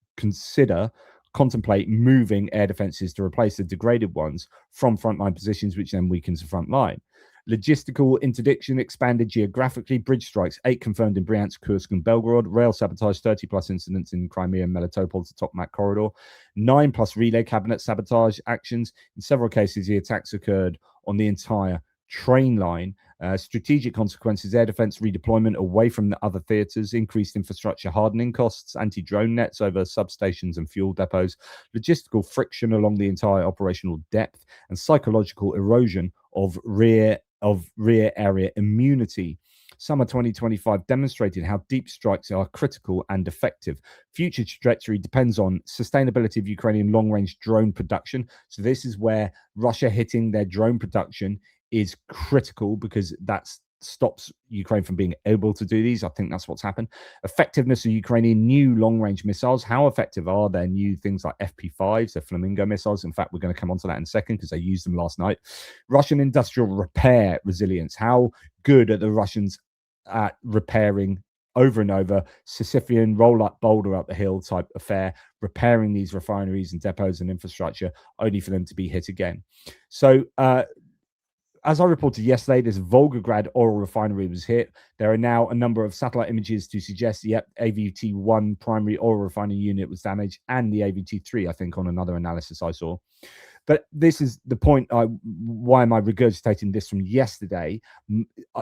contemplate moving air defenses to replace the degraded ones from frontline positions, which then weakens the front line. Logistical interdiction expanded geographically. Bridge strikes, 8 confirmed in Bryansk, Kursk, and Belgorod. Rail sabotage, 30 plus incidents in Crimea and Melitopol to Tokmak corridor. 9 plus relay cabinet sabotage actions. In several cases, the attacks occurred on the entire train line. Strategic consequences: air defense redeployment away from the other theaters, increased infrastructure hardening costs, anti-drone nets over substations and fuel depots, logistical friction along the entire operational depth, and psychological erosion of rear area immunity. Summer 2025 demonstrated how deep strikes are critical and effective. Future trajectory depends on sustainability of Ukrainian long-range drone production. So this is where Russia hitting their drone production is critical, because that stops Ukraine from being able to do these. I think that's what's happened. Effectiveness of Ukrainian new long-range missiles. How effective are their new things like FP5s, the Flamingo missiles? In fact, we're going to come on to that in a second because they used them last night. Russian industrial repair resilience. How good are the Russians at repairing over and over, Sisyphean roll up boulder up the hill type affair, repairing these refineries and depots and infrastructure, only for them to be hit again. So as I reported yesterday, this Volgograd oil refinery was hit. There are now a number of satellite images to suggest the AVT-1 primary oil refining unit was damaged, and the AVT-3, I think, on another analysis I saw. But this is the point. Why am I regurgitating this from yesterday?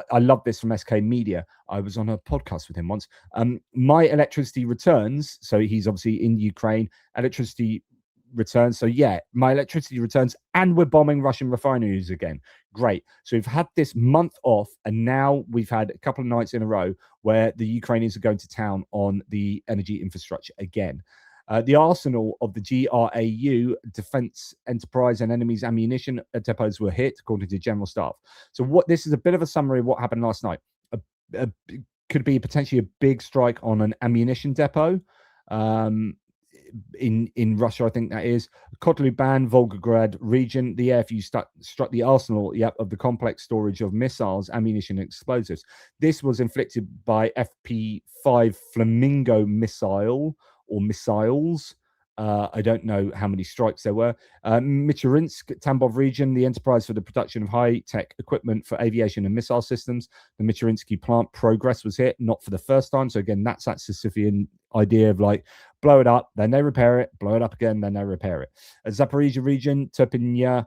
I love this from SK Media. I was on a podcast with him once. My electricity returns. So he's obviously in Ukraine. Electricity returns. So yeah, my electricity returns, and we're bombing Russian refineries again. Great. So we've had this month off, and now we've had a couple of nights in a row where the Ukrainians are going to town on the energy infrastructure again. The arsenal of the GRAU, Defense Enterprise, and enemy's ammunition depots were hit, according to General Staff. So this is a bit of a summary of what happened last night. Could be potentially a big strike on an ammunition depot in Russia, I think that is. Kotluban, Volgograd region, the AFU struck the arsenal of the complex storage of missiles, ammunition, and explosives. This was inflicted by FP5 Flamingo missile or missiles. I don't know how many strikes there were. Michurinsk, Tambov region, the enterprise for the production of high-tech equipment for aviation and missile systems. The Michurinsky plant progress was hit, not for the first time. So again, that's that Sisyphean idea of like, blow it up, then they repair it, blow it up again, then they repair it. Zaporizhia region, Turpinya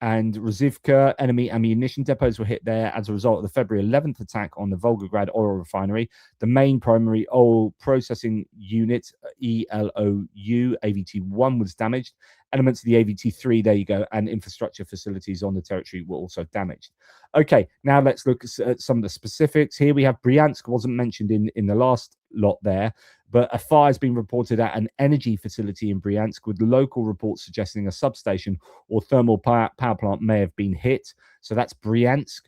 and Rozivka, enemy ammunition depots were hit there as a result of the February 11th attack on the Volgograd oil refinery. The main primary oil processing unit, ELOU, AVT-1, was damaged. Elements of the AVT-3, there you go, and infrastructure facilities on the territory were also damaged. Okay, now let's look at some of the specifics. Here we have Bryansk, wasn't mentioned in the last lot there, but a fire has been reported at an energy facility in Bryansk, with local reports suggesting a substation or thermal power plant may have been hit. So that's Bryansk,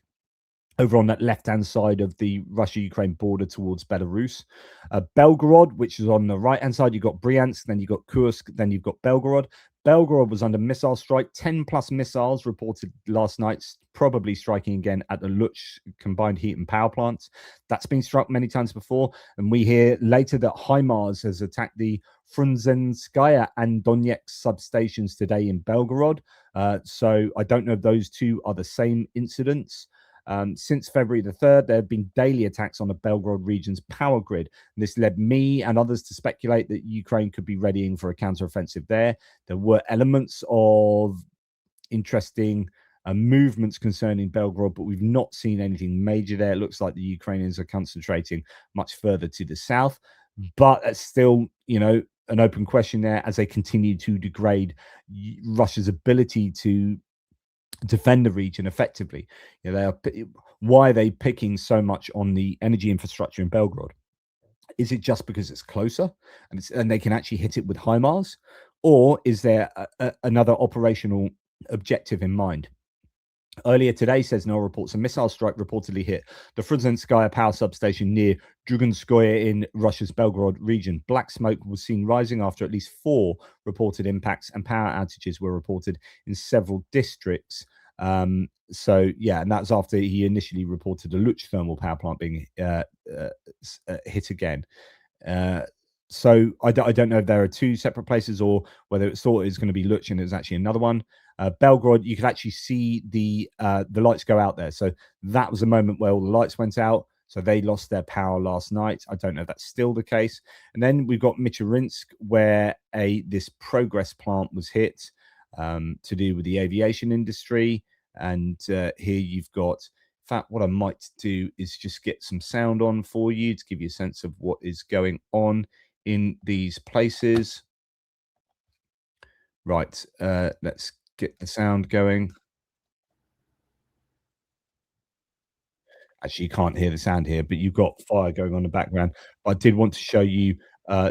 over on that left-hand side of the Russia-Ukraine border towards Belarus. Belgorod, which is on the right-hand side, you've got Bryansk, then you've got Kursk, then you've got Belgorod. Belgorod was under missile strike. 10+ missiles reported last night, probably striking again at the Luch combined heat and power plants. That's been struck many times before. And we hear later that HIMARS has attacked the Frunzenskaya and Donetsk substations today in Belgorod. So I don't know if those two are the same incidents. Since February the 3rd, there have been daily attacks on the Belgorod region's power grid. And this led me and others to speculate that Ukraine could be readying for a counteroffensive there. There were elements of interesting movements concerning Belgorod, but we've not seen anything major there. It looks like the Ukrainians are concentrating much further to the south, but it's still, an open question there as they continue to degrade Russia's ability to defend the region effectively. Why are they picking so much on the energy infrastructure in Belgorod? Is it just because it's closer and they can actually hit it with HIMARS, or is there another operational objective in mind? Earlier today, says no reports, a missile strike reportedly hit the Frunzenskaya power substation near Druganskoye in Russia's Belgorod region. Black smoke was seen rising after at least 4 reported impacts, and power outages were reported in several districts. So yeah, and that's after he initially reported a Luch thermal power plant being hit again. So I don't know if there are 2 separate places or whether it's thought it was going to be Luch and it's actually another one. Belgorod, you could actually see the lights go out there. So that was a moment where all the lights went out. So they lost their power last night. I don't know if that's still the case. And then we've got Michurinsk, where this progress plant was hit to do with the aviation industry. And here you've got, in fact, what I might do is just get some sound on for you to give you a sense of what is going on in these places. Right, let's get the sound going. Actually, you can't hear the sound here, but you've got fire going on in the background. I did want to show you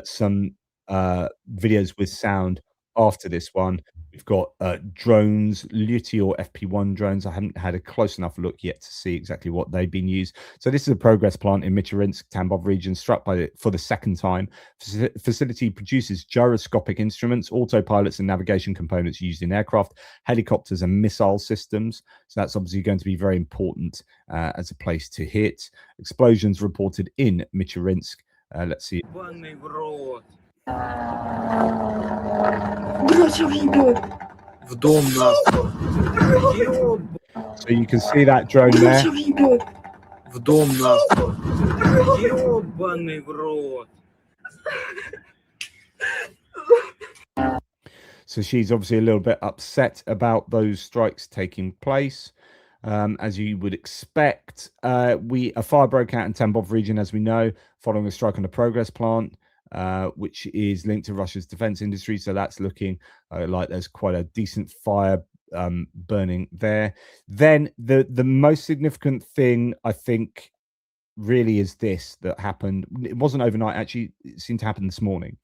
some videos with sound after this one. We've got drones, Luti or FP1 drones. I haven't had a close enough look yet to see exactly what they've been used. So this is a progress plant in Michirinsk, Tambov region, struck for the second time. Facility produces gyroscopic instruments, autopilots and navigation components used in aircraft, helicopters and missile systems. So that's obviously going to be very important as a place to hit. Explosions reported in Michirinsk. Let's see. So you can see that drone there. So she's obviously a little bit upset about those strikes taking place. As you would expect, a fire broke out in Tambov region, as we know, following a strike on the Progress plant, which is linked to Russia's defense industry. So that's looking like there's quite a decent fire burning there. Then the most significant thing, I think, really is this that happened. It wasn't overnight, actually. It seemed to happen this morning.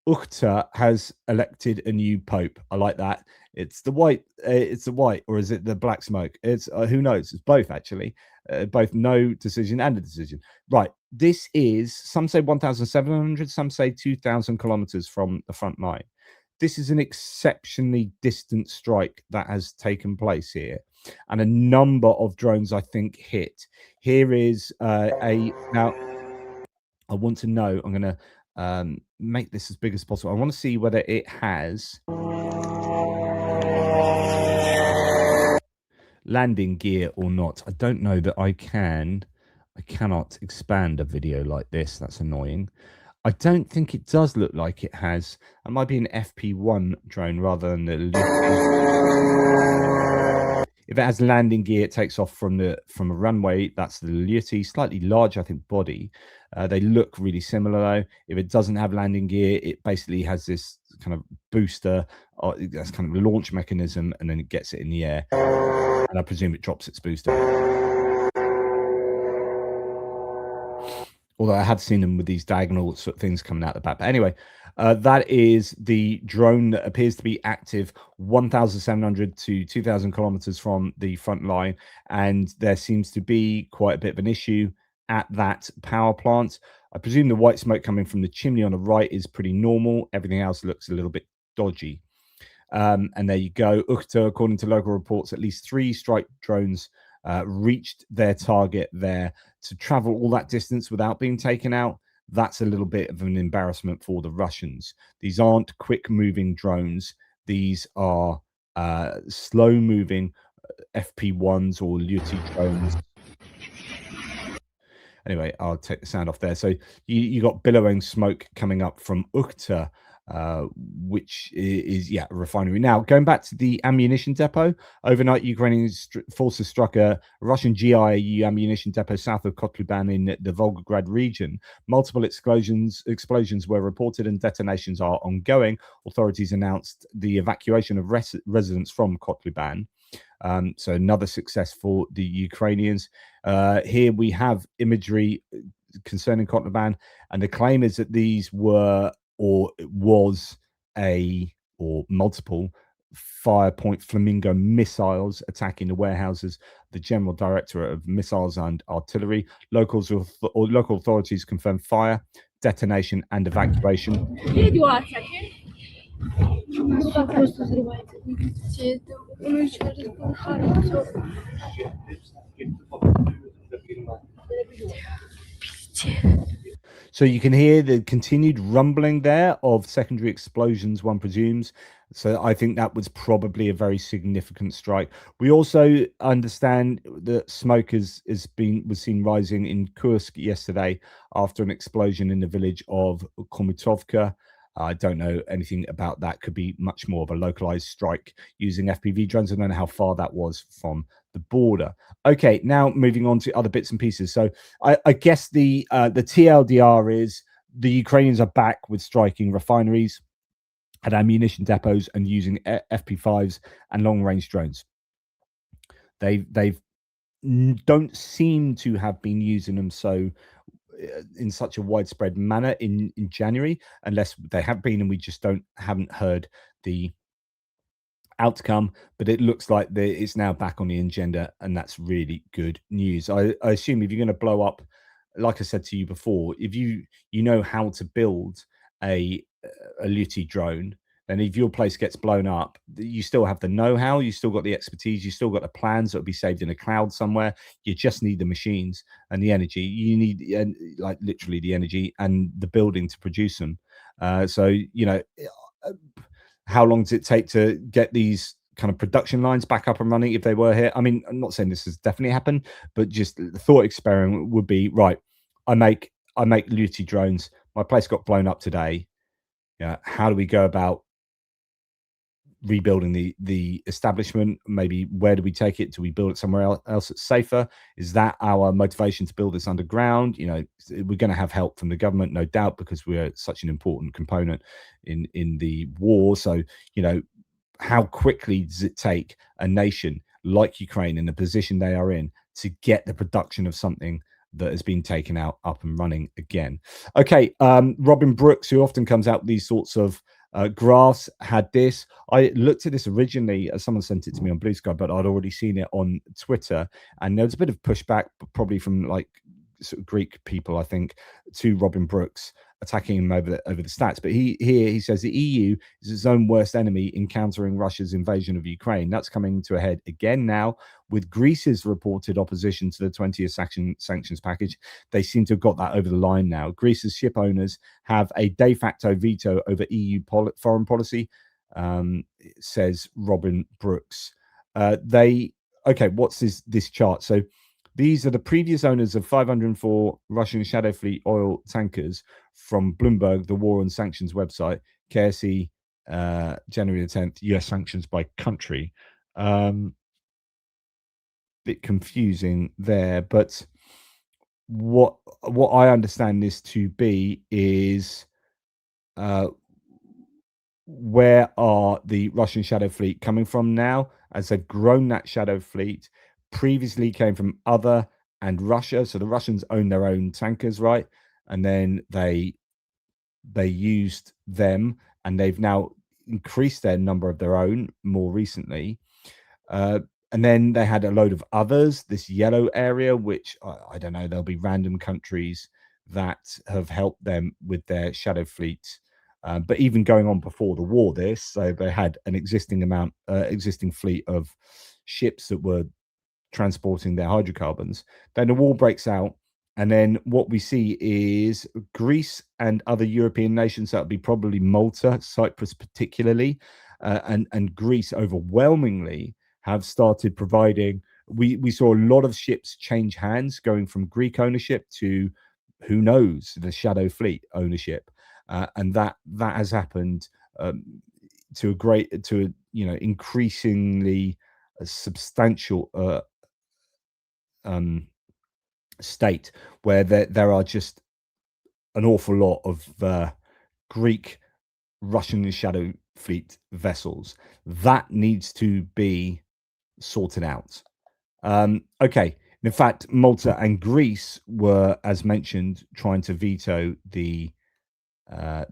Ukhta has elected a new pope. I like that. It's the white, or is it the black smoke? It's who knows? It's both, actually. Both no decision and a decision. Right. This is, some say 1,700, some say 2,000 kilometers from the front line. This is an exceptionally distant strike that has taken place here, and a number of drones, I think, hit. Here is now. I want to know. I'm going to make this as big as possible. I want to see whether it has landing gear or not. I don't know that I cannot expand a video like this. That's annoying. I don't think it does look like it has. It might be an FP1 drone rather than the Luti. If it has landing gear, it takes off from a runway. That's the Luti, slightly larger, I think, body. They look really similar though. If it doesn't have landing gear, it basically has this kind of booster, or that's kind of a launch mechanism, and then it gets it in the air. And I presume it drops its booster. Although I have seen them with these diagonal sort of things coming out the back. But anyway, that is the drone that appears to be active 1,700 to 2,000 kilometers from the front line. And there seems to be quite a bit of an issue at that power plant. I presume the white smoke coming from the chimney on the right is pretty normal. Everything else looks a little bit dodgy. And there you go. Ukhta, according to local reports, at least 3 strike drones reached their target there. To travel all that distance without being taken out, that's a little bit of an embarrassment for the Russians. These aren't quick-moving drones. These are slow-moving FP1s or Luti drones. Anyway, I'll take the sound off there. So you got billowing smoke coming up from Ukhta, which is a refinery. Now, going back to the ammunition depot, overnight Ukrainian forces struck a Russian GIAU ammunition depot south of Kotlubane in the Volgograd region. Multiple explosions were reported and detonations are ongoing. Authorities announced the evacuation of residents from Kotlubane. So another success for the Ukrainians. Here we have imagery concerning Kotlubane, and the claim is that these were or multiple Firepoint Flamingo missiles attacking the warehouses. The General Directorate of Missiles and Artillery. Local authorities confirmed fire, detonation, and evacuation. So you can hear the continued rumbling there of secondary explosions, one presumes. So I think that was probably a very significant strike. We also understand that smoke was seen rising in Kursk yesterday after an explosion in the village of Komitovka. I don't know anything about that. Could be much more of a localized strike using FPV drones. I don't know how far that was from the border. Okay, now moving on to other bits and pieces. So I guess the TLDR is the Ukrainians are back with striking refineries and ammunition depots and using FP5s and long range drones. They've don't seem to have been using them in such a widespread manner in January, unless they have been and we just haven't heard the outcome. But it looks like it's now back on the agenda, and that's really good news. I assume if you're going to blow up, like I said to you before, if you know how to build a Luti drone, then if your place gets blown up, you still have the know-how, you still got the expertise, you still got the plans that will be saved in a cloud somewhere. You just need the machines and the energy. You need like literally the energy and the building to produce them. So you know, how long does it take to get these kind of production lines back up and running if they were here? I mean, I'm not saying this has definitely happened, but just the thought experiment would be, right, I make Luti drones. My place got blown up today. Yeah, how do we go about rebuilding the establishment? Maybe where do we take it? Do we build it somewhere else that's safer? Is that our motivation to build this underground? You know, we're going to have help from the government, no doubt, because we're such an important component in the war. So, you know, how quickly does it take a nation like Ukraine in the position they are in to get the production of something that has been taken out up and running again? Okay, Robin Brooks, who often comes out with these sorts of graphs, had this. I looked at this originally, someone sent it to me on Blue Sky, but I'd already seen it on Twitter, and there was a bit of pushback, probably from like sort of Greek people, I think, to Robin Brooks, attacking him over the stats. But he says the EU is its own worst enemy in countering Russia's invasion of Ukraine. That's coming to a head again now with Greece's reported opposition to the 20th sanctions package. They seem to have got that over the line now. Greece's ship owners have a de facto veto over EU foreign policy, says Robin Brooks. Okay, what's this chart? So these are the previous owners of 504 Russian Shadow Fleet oil tankers from Bloomberg, the War and Sanctions website, KSE, January the 10th, US sanctions by country. Bit confusing there, but what I understand this to be is where are the Russian Shadow Fleet coming from now, as they've grown that Shadow Fleet? Previously came from other and Russia, so the Russians own their own tankers, right? And then they used them, and they've now increased their number of their own more recently. And then they had a load of others, this yellow area, which I don't know, there'll be random countries that have helped them with their Shadow Fleet. But even going on before the war, so they had an existing fleet of ships that were transporting their hydrocarbons. Then the war breaks out, and then what we see is Greece and other European nations, that would be probably Malta, Cyprus particularly, and Greece overwhelmingly have started providing. We saw a lot of ships change hands, going from Greek ownership to, who knows, the Shadow Fleet ownership, and that has happened to a increasingly substantial state, where there are just an awful lot of Greek Russian Shadow Fleet vessels. That needs to be sorted out. Okay. In fact, Malta and Greece were, as mentioned, trying to veto the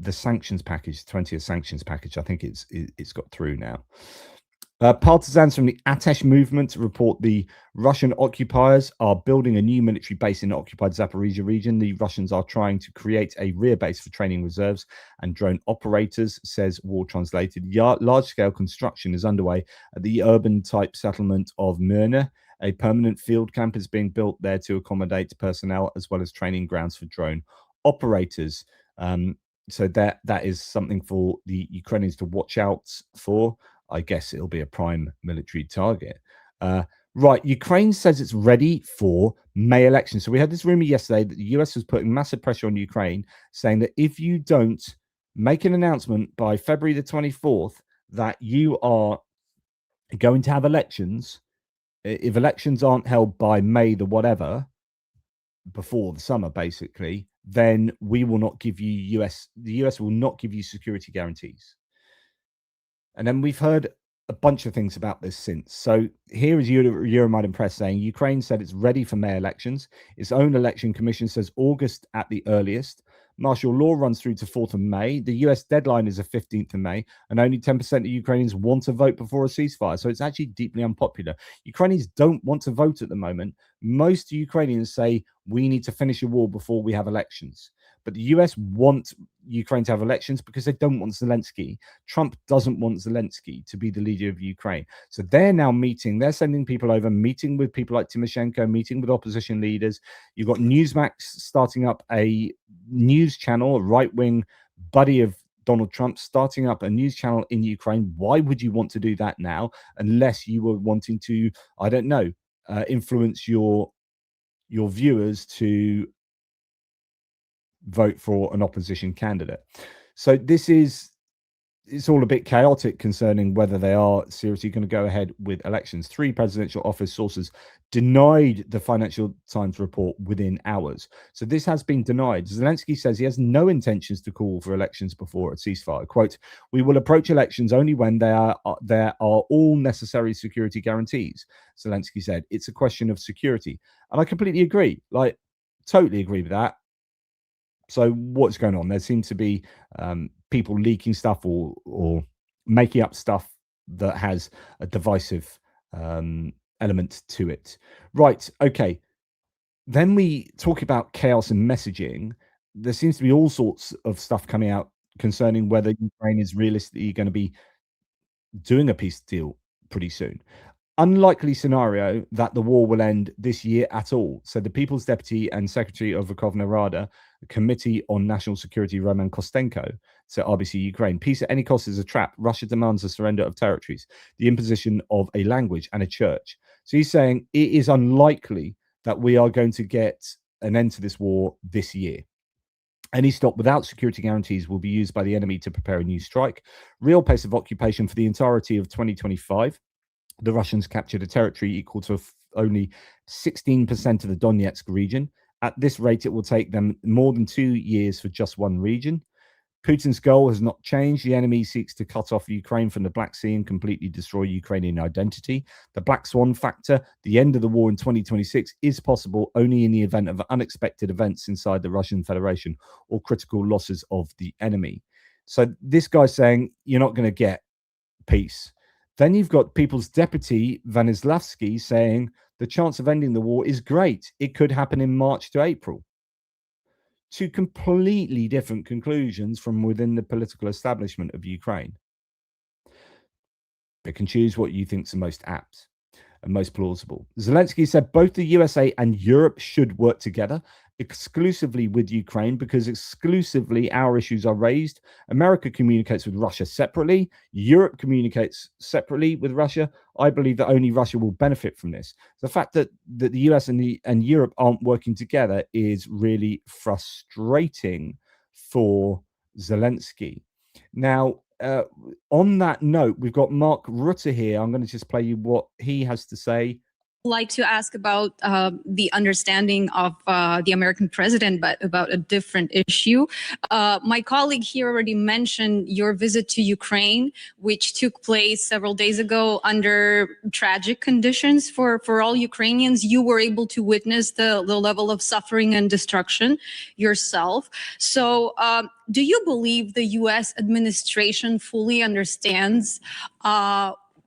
sanctions package, 20th sanctions package. I think it's got through now. Partisans from the Atesh movement report the Russian occupiers are building a new military base in the occupied Zaporizhia region. The Russians are trying to create a rear base for training reserves and drone operators, says War Translated. Large-scale construction is underway at the urban-type settlement of Myrna. A permanent field camp is being built there to accommodate personnel, as well as training grounds for drone operators. So that is something for the Ukrainians to watch out for. I guess it'll be a prime military target. Right, Ukraine says it's ready for May elections. So we had this rumor yesterday that the US was putting massive pressure on Ukraine, saying that if you don't make an announcement by February the 24th that you are going to have elections. If elections aren't held by May the whatever, before the summer, basically, then we will not give you the US will not give you security guarantees. And then we've heard a bunch of things about this since. So here is Euromaidan Press saying Ukraine said it's ready for May elections. Its own election commission says August at the earliest. Martial law runs through to 4th of May. The US deadline is the 15th of May, and only 10% of Ukrainians want to vote before a ceasefire. So it's actually deeply unpopular. Ukrainians don't want to vote at the moment. Most Ukrainians say we need to finish a war before we have elections. But the US want Ukraine to have elections because they don't want Zelensky. Trump doesn't want Zelensky to be the leader of Ukraine. So they're now meeting. They're sending people over, meeting with people like Tymoshenko, meeting with opposition leaders. You've got Newsmax starting up a news channel, a right-wing buddy of Donald Trump, starting up a news channel in Ukraine. Why would you want to do that now unless you were wanting to, I don't know, influence your viewers to vote for an opposition candidate? So it's all a bit chaotic concerning whether they are seriously going to go ahead with elections. 3 presidential office sources denied the Financial Times report within hours. So this has been denied. Zelensky says he has no intentions to call for elections before a ceasefire. Quote, "We will approach elections only when there are all necessary security guarantees," Zelensky said. "It's a question of security." And I completely agree. Like, totally agree with that. So what's going on? There seems to be people leaking stuff or making up stuff that has a divisive element to it. Right. Okay. Then we talk about chaos and messaging. There seems to be all sorts of stuff coming out concerning whether Ukraine is realistically going to be doing a peace deal pretty soon. Unlikely scenario that the war will end this year at all, said the People's Deputy and Secretary of Verkhovna Rada, the Committee on National Security, Roman Kostenko, to RBC Ukraine. Peace at any cost is a trap. Russia demands the surrender of territories, the imposition of a language and a church. So he's saying it is unlikely that we are going to get an end to this war this year. Any stop without security guarantees will be used by the enemy to prepare a new strike. Real pace of occupation for the entirety of 2025. The Russians captured a territory equal to only 16% of the Donetsk region. At this rate, it will take them more than 2 years for just one region. Putin's goal has not changed. The enemy seeks to cut off Ukraine from the Black Sea and completely destroy Ukrainian identity. The Black Swan factor, the end of the war in 2026, is possible only in the event of unexpected events inside the Russian Federation or critical losses of the enemy. So this guy's saying you're not going to get peace. Then you've got People's Deputy Vanislavsky saying the chance of ending the war is great. It could happen in March to April. 2 completely different conclusions from within the political establishment of Ukraine. Pick and choose what you think is the most apt and most plausible. Zelensky said both the USA and Europe should work together exclusively with Ukraine because exclusively our issues are raised. America communicates with Russia separately. Europe communicates separately with Russia. I believe that only Russia will benefit from this. The fact that the US and Europe aren't working together is really frustrating for Zelensky. Now, on that note, we've got Mark Rutte here. I'm going to just play you what he has to say.
Like to ask about the understanding of the American president, but about a different issue. My colleague here already mentioned your visit to Ukraine, which took place several days ago under tragic conditions for all Ukrainians. You were able to witness the level of suffering and destruction yourself. So do you believe the U.S. administration fully understands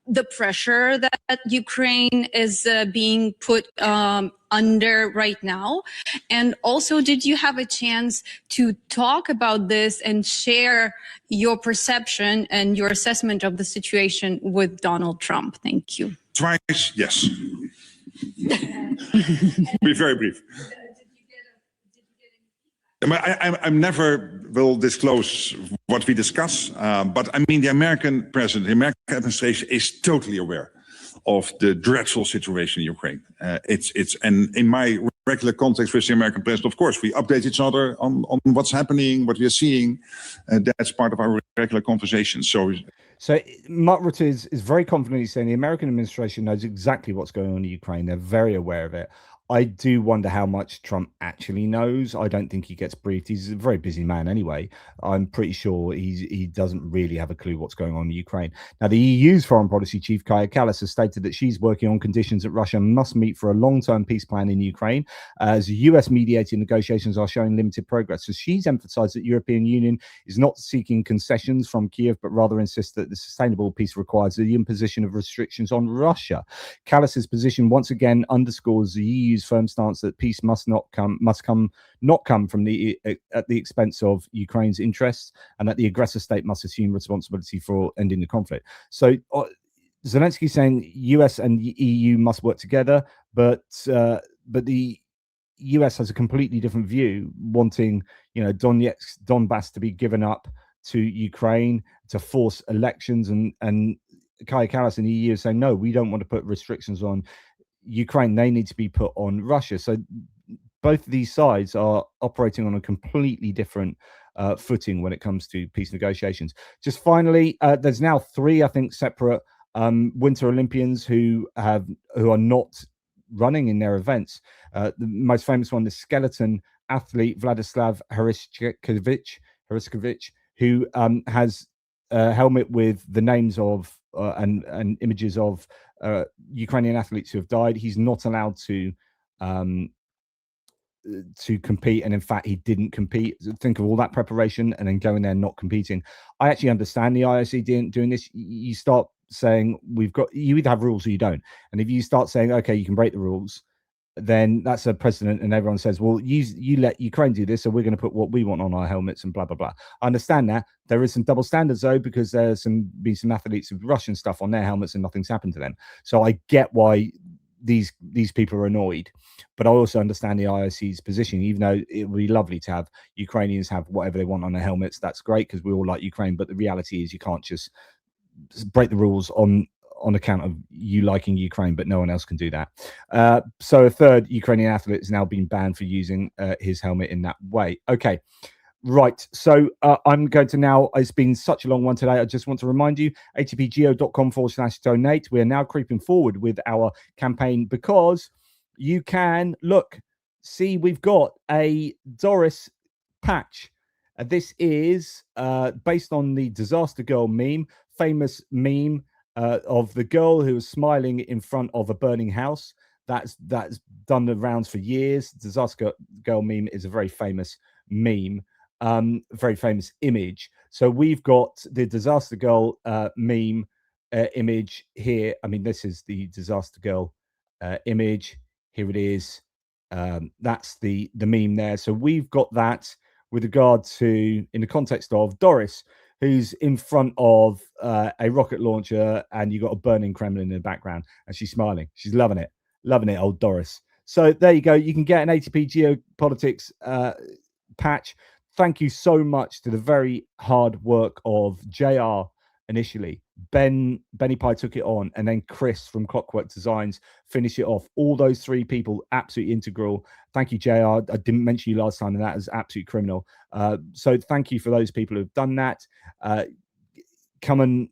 the pressure that Ukraine is being put under right now? And also, did you have a chance to talk about this and share your perception and your assessment of the situation with Donald Trump? Thank you.
Twice, yes. Be very brief. I'm never will disclose what we discuss, but I mean the American president, the American administration is totally aware of the dreadful situation in Ukraine. And in my regular contact with the American president. Of course, we update each other on what's happening, what we are seeing. That's part of our regular conversation. So
Mark Rutte is very confidently saying the American administration knows exactly what's going on in Ukraine. They're very aware of it. I do wonder how much Trump actually knows. I don't think he gets briefed. He's a very busy man anyway. I'm pretty sure he doesn't really have a clue what's going on in Ukraine. Now, the EU's foreign policy chief, Kaja Kallas, has stated that she's working on conditions that Russia must meet for a long-term peace plan in Ukraine, as US-mediated negotiations are showing limited progress. So she's emphasized that the European Union is not seeking concessions from Kiev, but rather insists that the sustainable peace requires the imposition of restrictions on Russia. Kallas's position once again underscores the EU's firm stance that peace must come from at the expense of Ukraine's interests, and that the aggressor state must assume responsibility for ending the conflict. So Zelensky's saying US and EU must work together, but the US has a completely different view, wanting Donbass to be given up to Ukraine to force elections, and Kaja Kallas in the EU is saying no, we don't want to put restrictions on Ukraine. They need to be put on Russia. So both of these sides are operating on a completely different footing when it comes to peace negotiations. Just finally, there's now 3, I think, separate Winter Olympians who are not running in their events. The most famous one, the skeleton athlete Vladislav Hryshkovich, who has a helmet with the names of and images of Ukrainian athletes who have died. He's not allowed to compete, and in fact he didn't compete. Think of all that preparation and then going there not competing. I actually understand the IOC doing this. You start saying you either have rules or you don't, and if you start saying okay, you can break the rules, then that's a precedent, and everyone says, well, you let Ukraine do this, so we're going to put what we want on our helmets and blah blah blah. I understand that. There is some double standards though, because there's been some athletes with Russian stuff on their helmets and nothing's happened to them. So I get why these people are annoyed, but I also understand the IOC's position. Even though it would be lovely to have Ukrainians have whatever they want on their helmets, that's great because we all like Ukraine. But the reality is, you can't just break the rules on account of you liking Ukraine, but no one else can do that. So a third Ukrainian athlete has now been banned for using his helmet in that way. Okay, right. So I'm going to now, it's been such a long one today. I just want to remind you, atpgeo.com/donate. We are now creeping forward with our campaign because you can see we've got a Doris patch. This is based on the Disaster Girl meme, famous meme of the girl who was smiling in front of a burning house. That's done the rounds for years. Disaster Girl meme is a very famous meme, very famous image. So we've got the Disaster Girl meme image here. I mean, this is the Disaster Girl image. Here it is. That's the meme there. So we've got that with regard to, in the context of Doris, who's in front of a rocket launcher, and you've got a burning Kremlin in the background, and she's smiling. She's loving it, old Doris. So there you go. You can get an ATP Geopolitics patch. Thank you so much to the very hard work of JR initially. Benny Pye took it on, and then Chris from Clockwork Designs finished it off. All those 3 people, absolutely integral. Thank you, JR. I didn't mention you last time, and that is absolutely criminal. So thank you for those people who've done that. Come and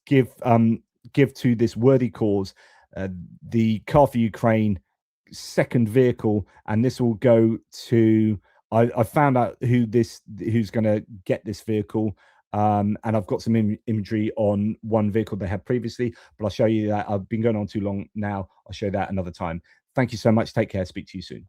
give to this worthy cause, the Car for Ukraine second vehicle, and this will go to. I found out who's going to get this vehicle. And I've got some imagery on one vehicle they had previously, but I'll show you that. I've been going on too long now. I'll show you that another time. Thank you so much. Take care. Speak to you soon.